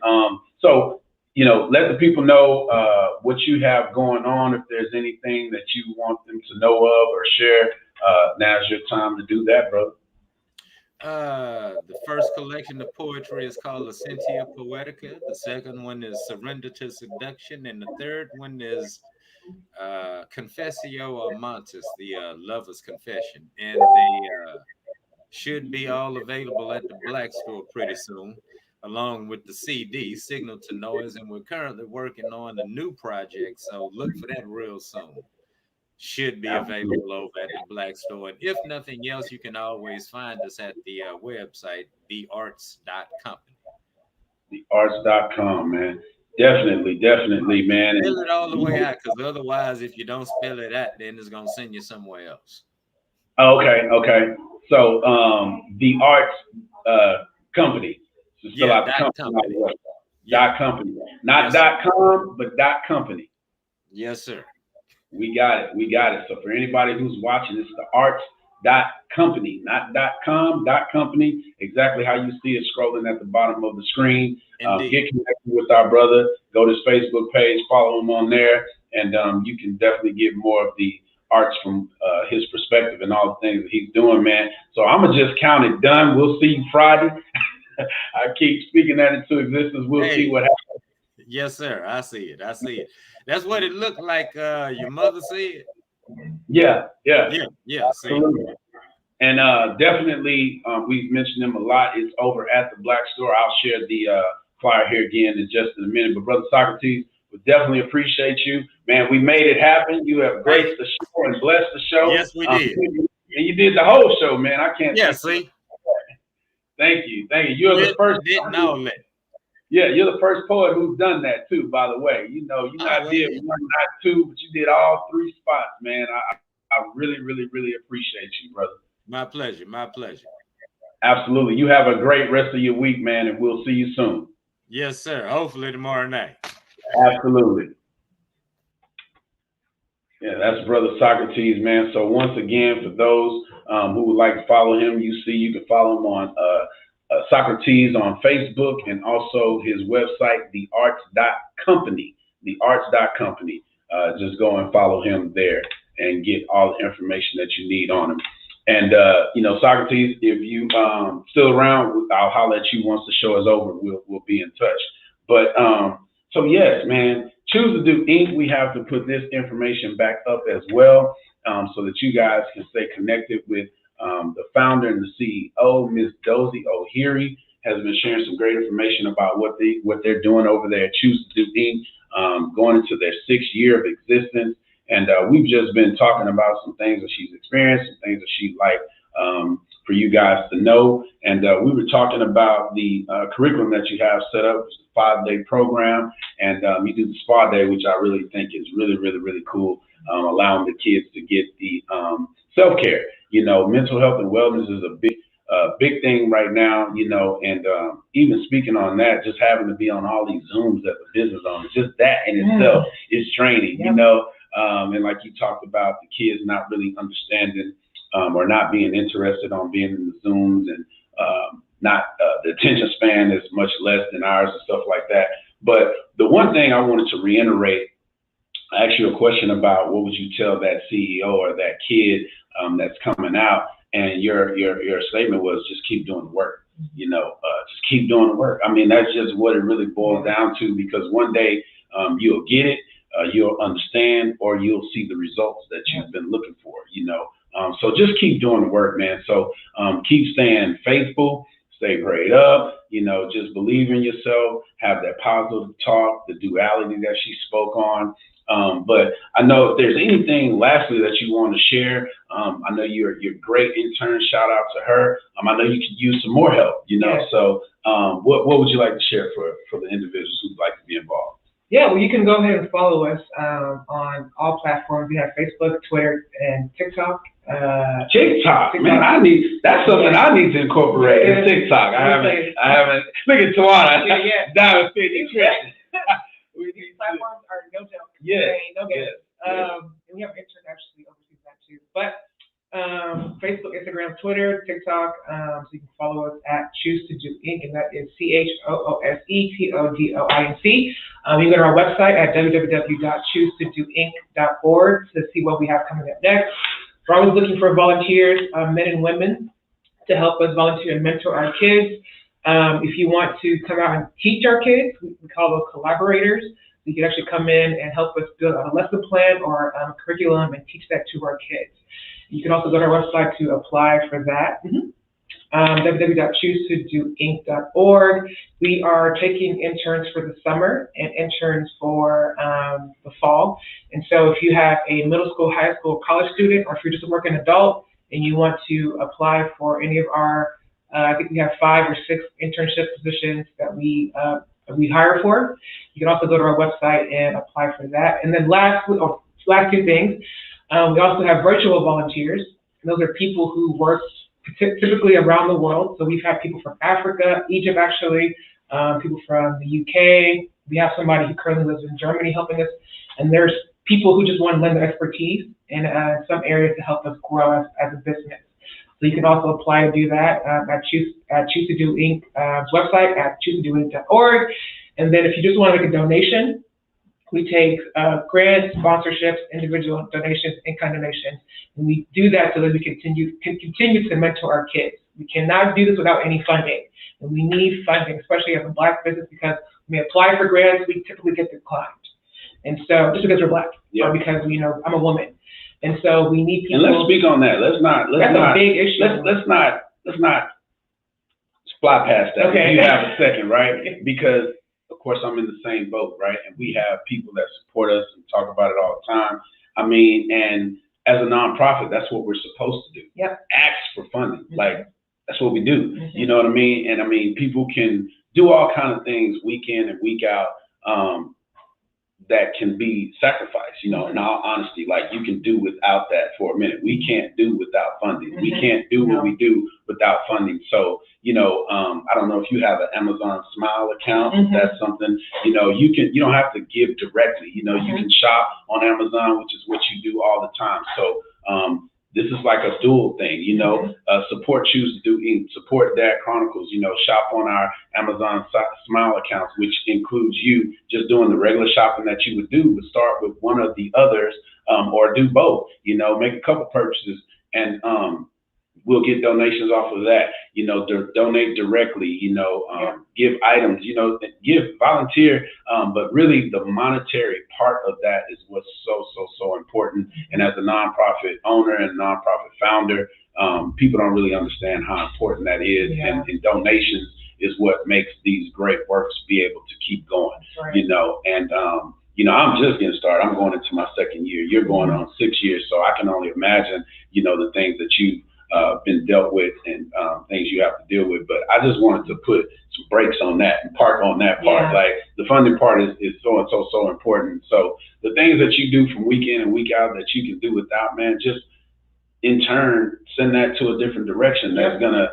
So, you know, let the people know what you have going on. If there's anything that you want them to know of or share, now's your time to do that, brother. The first collection of poetry is called Essentia Poetica. The second one is Surrender to Seduction. And the third one is Confessio Amantis, the Lover's Confession. And they should be all available at the Black Store pretty soon, along with the CD, Signal to Noise. And we're currently working on a new project, so look for that real soon. Should be available over at the Black Store. And if nothing else, you can always find us at the website, thearts.company. Thearts.com, man. Definitely, man. Spell it all the way out, because otherwise, if you don't spell it out, then it's going to send you somewhere else. Okay. So, the Arts Company. So spell out the company. Dot company. Not yes, .com, but .company. Yes, sir. We got it. So for anybody who's watching, it's the arts.company, not .com, .company, exactly how you see it scrolling at the bottom of the screen. Get connected with our brother, go to his Facebook page, follow him on there, and you can definitely get more of the arts from his perspective and all the things that he's doing, man. So I'm going to just count it done. We'll see you Friday. I keep speaking that into existence. We'll see what happens. Yes, sir. I see it. That's what it looked like. Your mother said. Yeah. Absolutely. See. And definitely, we've mentioned them a lot. It's over at the Black Store. I'll share the flyer here again in just a minute. But Brother Socrates, we definitely appreciate you, man. We made it happen. You have graced the show and blessed the show. Yes, we did. And you did the whole show, man. I can't. Yeah, see. Thank you. You're the first. Yeah, you're the first poet who's done that too, by the way. You know, you not did one, not two, but you did all three spots, man. I really appreciate you, brother. My pleasure. Absolutely. You have a great rest of your week, man, and we'll see you soon. Yes, sir. Hopefully tomorrow night. Absolutely. Yeah, that's Brother Socrates, man. So once again, for those who would like to follow him, you can follow him on Socrates on Facebook, and also his website, thearts.company. Thearts.company. Just go and follow him there and get all the information that you need on him. And Socrates, if you still around, I'll holler at you once the show is over. We'll be in touch. But so yes, man, Choose to Do Inc. We have to put this information back up as well, so that you guys can stay connected with the founder and the CEO, Ms. DOZIE OHERI, has been sharing some great information about what they're doing over there at Choose to Do Inc., going into their 6th year of existence. And we've just been talking about some things that she's experienced, some things that she'd like for you guys to know. And we were talking about the curriculum that you have set up, which is a 5-day program. And you do the spa day, which I really think is really, really, really cool, allowing the kids to get the self-care. Mental health and wellness is a big thing right now, and even speaking on that, just having to be on all these Zooms that the business owners, just that in itself is draining, and like you talked about, the kids not really understanding or not being interested on being in the Zooms, and the attention span is much less than ours and stuff like that. But the one thing I wanted to reiterate, I asked you a question about what would you tell that CEO or that kid that's coming out, and your statement was just keep doing the work, just keep doing the work. I mean, that's just what it really boils down to, because one day you'll get it, you'll understand, or you'll see the results that you've been looking for, so just keep doing the work, man. So keep staying faithful, stay prayed up, just believe in yourself, have that positive talk, the duality that she spoke on. But I know if there's anything lastly that you want to share, I know you're a great intern. Shout out to her. I know you could use some more help, So what would you like to share for the individuals who'd like to be involved? Yeah, well, you can go ahead and follow us on all platforms. We have Facebook, Twitter, and TikTok. TikTok, man, that's something I need to incorporate. Yeah. TikTok. I haven't. Look at Tawana. Diamond Fit Nutrition. These platforms are no joke. Yeah. No game. And we have Intern actually oversees that too. But Facebook, Instagram, Twitter, TikTok. So you can follow us at Choose to Do Inc., and that is CHOOSETODOINC. You can go to our website at www.choosetodoinc.org to see what we have coming up next. We're always looking for volunteers, men and women, to help us volunteer and mentor our kids. If you want to come out and teach our kids, we call those collaborators. You can actually come in and help us build a lesson plan or a curriculum and teach that to our kids. You can also go to our website to apply for that. www.choosetodoinc.org. We are taking interns for the summer and interns for the fall. And so if you have a middle school, high school, college student, or if you're just a working adult and you want to apply for any of our, I think we have 5 or 6 internship positions that we hire for, you can also go to our website and apply for that. And then last 2 things, we also have virtual volunteers. And those are people who work typically around the world. So we've had people from Africa, Egypt actually, people from the UK. We have somebody who currently lives in Germany helping us. And there's people who just want to lend their expertise in some areas to help us grow as a business. So you can also apply to do that at Choose to Do Inc. Website at choosetodoinc.org. And then if you just want to make a donation, we take grants, sponsorships, individual donations, in-kind donations, and we do that so that we can continue to mentor our kids. We cannot do this without any funding, and we need funding, especially as a Black business, because when we apply for grants, we typically get declined. And so, just because we're Black, or because I'm a woman, and so we need people. And let's speak on that. That's a big issue. Let's not fly past that. Okay. You have a second, right? Because of course, I'm in the same boat, right? And we have people that support us and talk about it all the time. I mean, and as a nonprofit, that's what we're supposed to do. Yep. Ask for funding. Like, that's what we do. You know what I mean? And I mean, people can do all kinds of things week in and week out that can be sacrificed, in all honesty. Like, you can do without that for a minute. We can't do without funding. We can't do what we do without funding. So, I don't know if you have an Amazon Smile account. Mm-hmm. That's something, you don't have to give directly. You can shop on Amazon, which is what you do all the time. So, this is like a dual thing, support Choose to Do Inc., support Dad Chronicles, shop on our Amazon Smile accounts, which includes you just doing the regular shopping that you would do, but start with one of the others, or do both, make a couple purchases, and we'll get donations off of that, donate directly, give items, give, volunteer, but really the monetary part of that is what's so important. And as a nonprofit owner and nonprofit founder, people don't really understand how important that is. Yeah. And donations is what makes these great works be able to keep going, right. I'm just getting started. I'm going into my second year. You're going on 6 years. So I can only imagine, the things that you've been dealt with and things you have to deal with. But I just wanted to put some brakes on that and park on that part. Yeah. Like the funding part is so important. So the things that you do from week in and week out that you can do without, man, just in turn send that to a different direction. That's gonna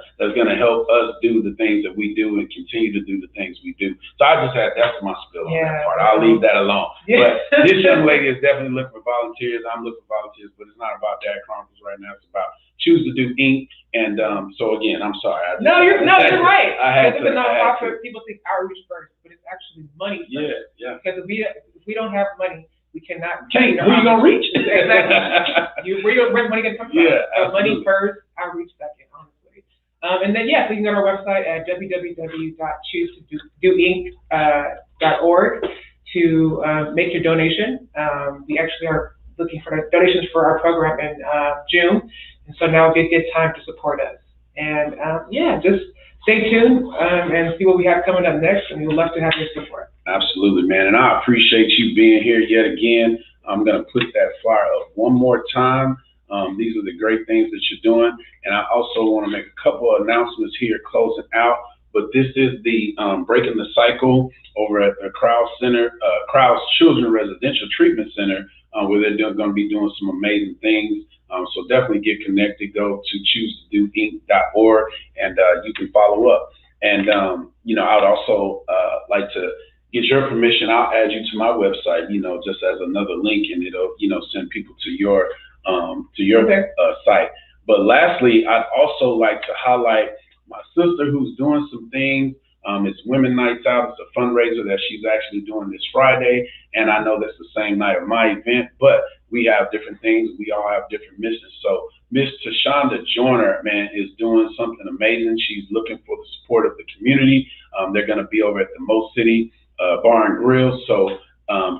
help us do the things that we do and continue to do the things we do. So that's my spill on that part. I'll leave that alone. Yeah. But this young lady is definitely looking for volunteers. I'm looking for volunteers, but it's not about Dad Chronicles right now. It's about Choose to Do Inc. And so again, I'm sorry. You're right. It's a nonprofit. People think outreach first, but it's actually money first. Yeah. Because if we don't have money, we cannot. Who are you gonna reach? Exactly. Where's money gonna come from? Yeah, money first, outreach second, honestly. And then so you can go to our website at www.choosetodoinc.org to make your donation. We actually are looking for donations for our program in June, and so now would be a good time to support us. And just stay tuned and see what we have coming up next, and we'd love to have your support. Absolutely, man. And I appreciate you being here yet again. I'm going to put that flyer up one more time. These are the great things that you're doing. And I also want to make a couple of announcements here closing out. But this is the Breaking the Cycle over at the Krause Children Residential Treatment Center, where they're going to be doing some amazing things. So definitely get connected. Go to choosetodoinc.org and you can follow up. And, I would also like to get your permission. I'll add you to my website, just as another link, and it'll, send people to your site. But lastly, I'd also like to highlight my sister who's doing some things. It's Women Nights Out. It's a fundraiser that she's actually doing this Friday. And I know that's the same night of my event, but we have different things. We all have different missions. So Miss Tashonda Joyner, man, is doing something amazing. She's looking for the support of the community. They're going to be over at the Mo City Bar and Grill. So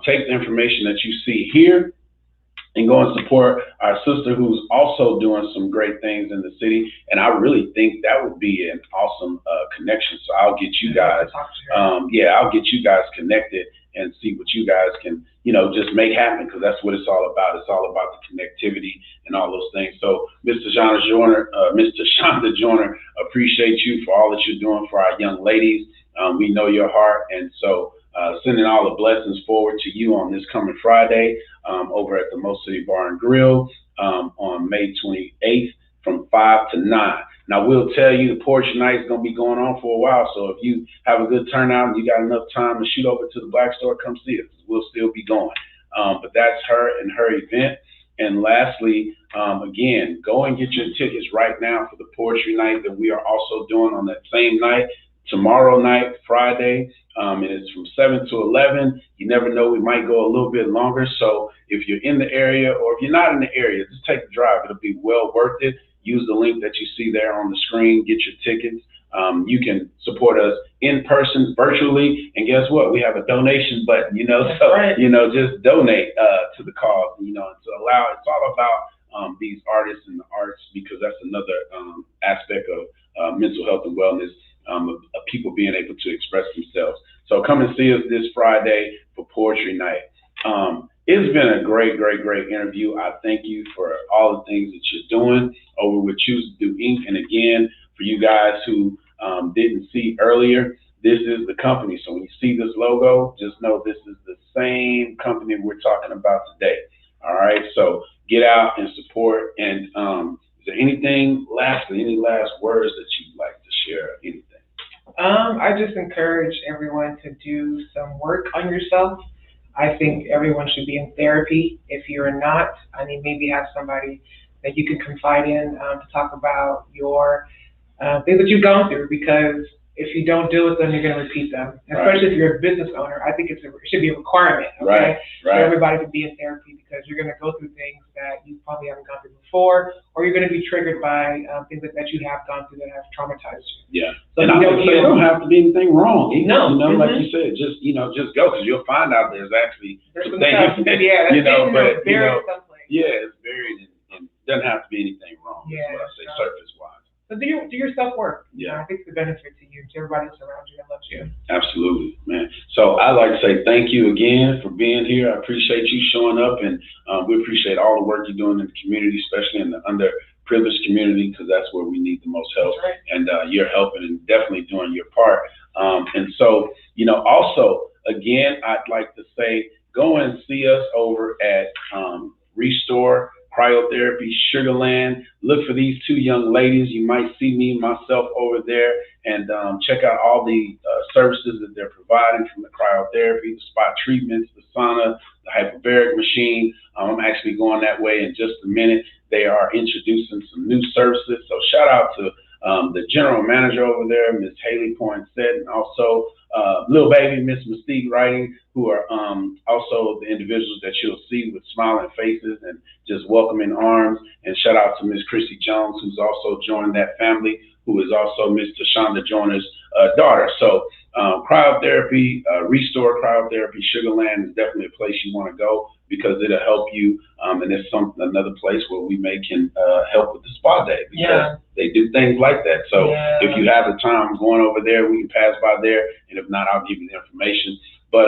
take the information that you see here and go and support our sister who's also doing some great things in the city. And I really think that would be an awesome connection. So I'll get you guys, I'll get you guys connected and see what you guys can, just make happen, because that's what it's all about. It's all about the connectivity and all those things. So Mr. Shonda Joyner, appreciate you for all that you're doing for our young ladies. We know your heart. And so sending all the blessings forward to you on this coming Friday over at the Mo City Bar and Grill on May 28th from 5 to 9. Now, we'll tell you the poetry night is going to be going on for a while. So if you have a good turnout and you got enough time to shoot over to the Black Store, come see us. We'll still be going. But that's her and her event. And lastly, again, go and get your tickets right now for the poetry night that we are also doing on that same night. Tomorrow night, Friday, it is from 7 to 11. You never know, we might go a little bit longer. So if you're in the area, or if you're not in the area, just take the drive. It'll be well worth it. Use the link that you see there on the screen. Get your tickets. You can support us in person, virtually, and guess what? We have a donation button. Just donate to the cause. To allow. It's all about these artists and the arts, because that's another aspect of mental health and wellness. Of people being able to express themselves. So come and see us this Friday for Poetry Night. It's been a great interview. I thank you for all the things that you're doing over with Choose to Do Inc. And again, for you guys who didn't see earlier, this is the company. So when you see this logo, just know this is the same company we're talking about today. All right, so get out and support. And there anything lastly, any last words that you'd like to share? Anything? I just encourage everyone to do some work on yourself. I think everyone should be in therapy. If you're not, I mean, maybe have somebody that you can confide in to talk about your things that you've gone through, because if you don't do it, then you're going to repeat them. Especially if you're a business owner, I think it should be a requirement, okay, for everybody to be in therapy, because you're going to go through things that you probably haven't gone through before, or you're going to be triggered by things that you have gone through that have traumatized you. Yeah. So and I would say don't have to be anything wrong. No. Like you said, just go, because you'll find out there's actually some things. Yeah, but someplace. Yeah, it's buried and doesn't have to be anything wrong. Yeah, is what I say, surface wise. So do your self-work. Yeah. I think it's a benefit to you, to everybody else around you that loves you. Absolutely, man. So I'd like to say thank you again for being here. I appreciate you showing up, and we appreciate all the work you're doing in the community, especially in the underprivileged community, because that's where we need the most help. That's right. And you're helping and definitely doing your part. And so, also, again, I'd like to say, go and see us over at Restore Cryotherapy, Sugarland. Look for these two young ladies. You might see myself over there, and check out all the services that they're providing, from the cryotherapy, the spot treatments, the sauna, the hyperbaric machine. I'm actually going that way in just a minute. They are introducing some new services. So shout out to the general manager over there, Ms. Haley Poinsett, and also Lil Baby, Miss Mystique Writing, who are also the individuals that you'll see with smiling faces and just welcoming arms. And shout out to Miss Chrissy Jones, who's also joined that family, who is also Miss Tashonda Joyner's daughter. So cryotherapy, Restore Cryotherapy, Sugarland is definitely a place you want to go, because it'll help you. And it's another place where we can help with the spa day, because they do things like that. So if you have the time going over there, we can pass by there. And if not, I'll give you the information. But,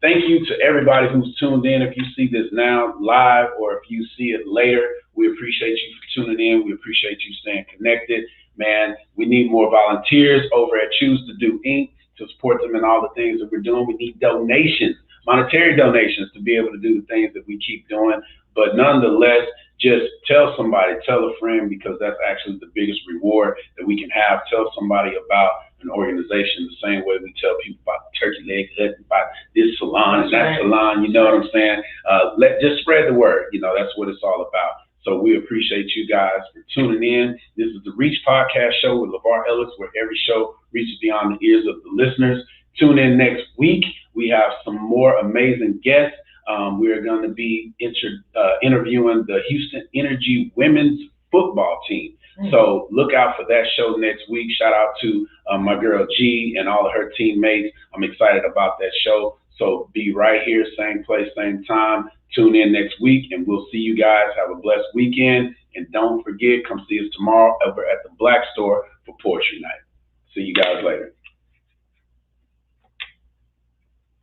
thank you to everybody who's tuned in. If you see this now live, or if you see it later, we appreciate you for tuning in. We appreciate you staying connected. Man, we need more volunteers over at Choose to Do Inc. to support them in all the things that we're doing. We need donations, monetary donations, to be able to do the things that we keep doing. But nonetheless, just tell somebody, tell a friend, because that's actually the biggest reward that we can have. Tell somebody about an organization the same way we tell people about the turkey leg hut, about this salon and that salon, you know what I'm saying? Just spread the word. That's what it's all about. So we appreciate you guys for tuning in. This is the Reach Podcast Show with LeVar Ellis, where every show reaches beyond the ears of the listeners. Tune in next week. We have some more amazing guests. We are going to be interviewing the Houston Energy women's football team. So look out for that show next week. Shout out to my girl G and all of her teammates. I'm excited about that show. So be right here, same place, same time. Tune in next week, and we'll see you guys. Have a blessed weekend. And don't forget, come see us tomorrow over at the Black Store for Poetry Night. See you guys later.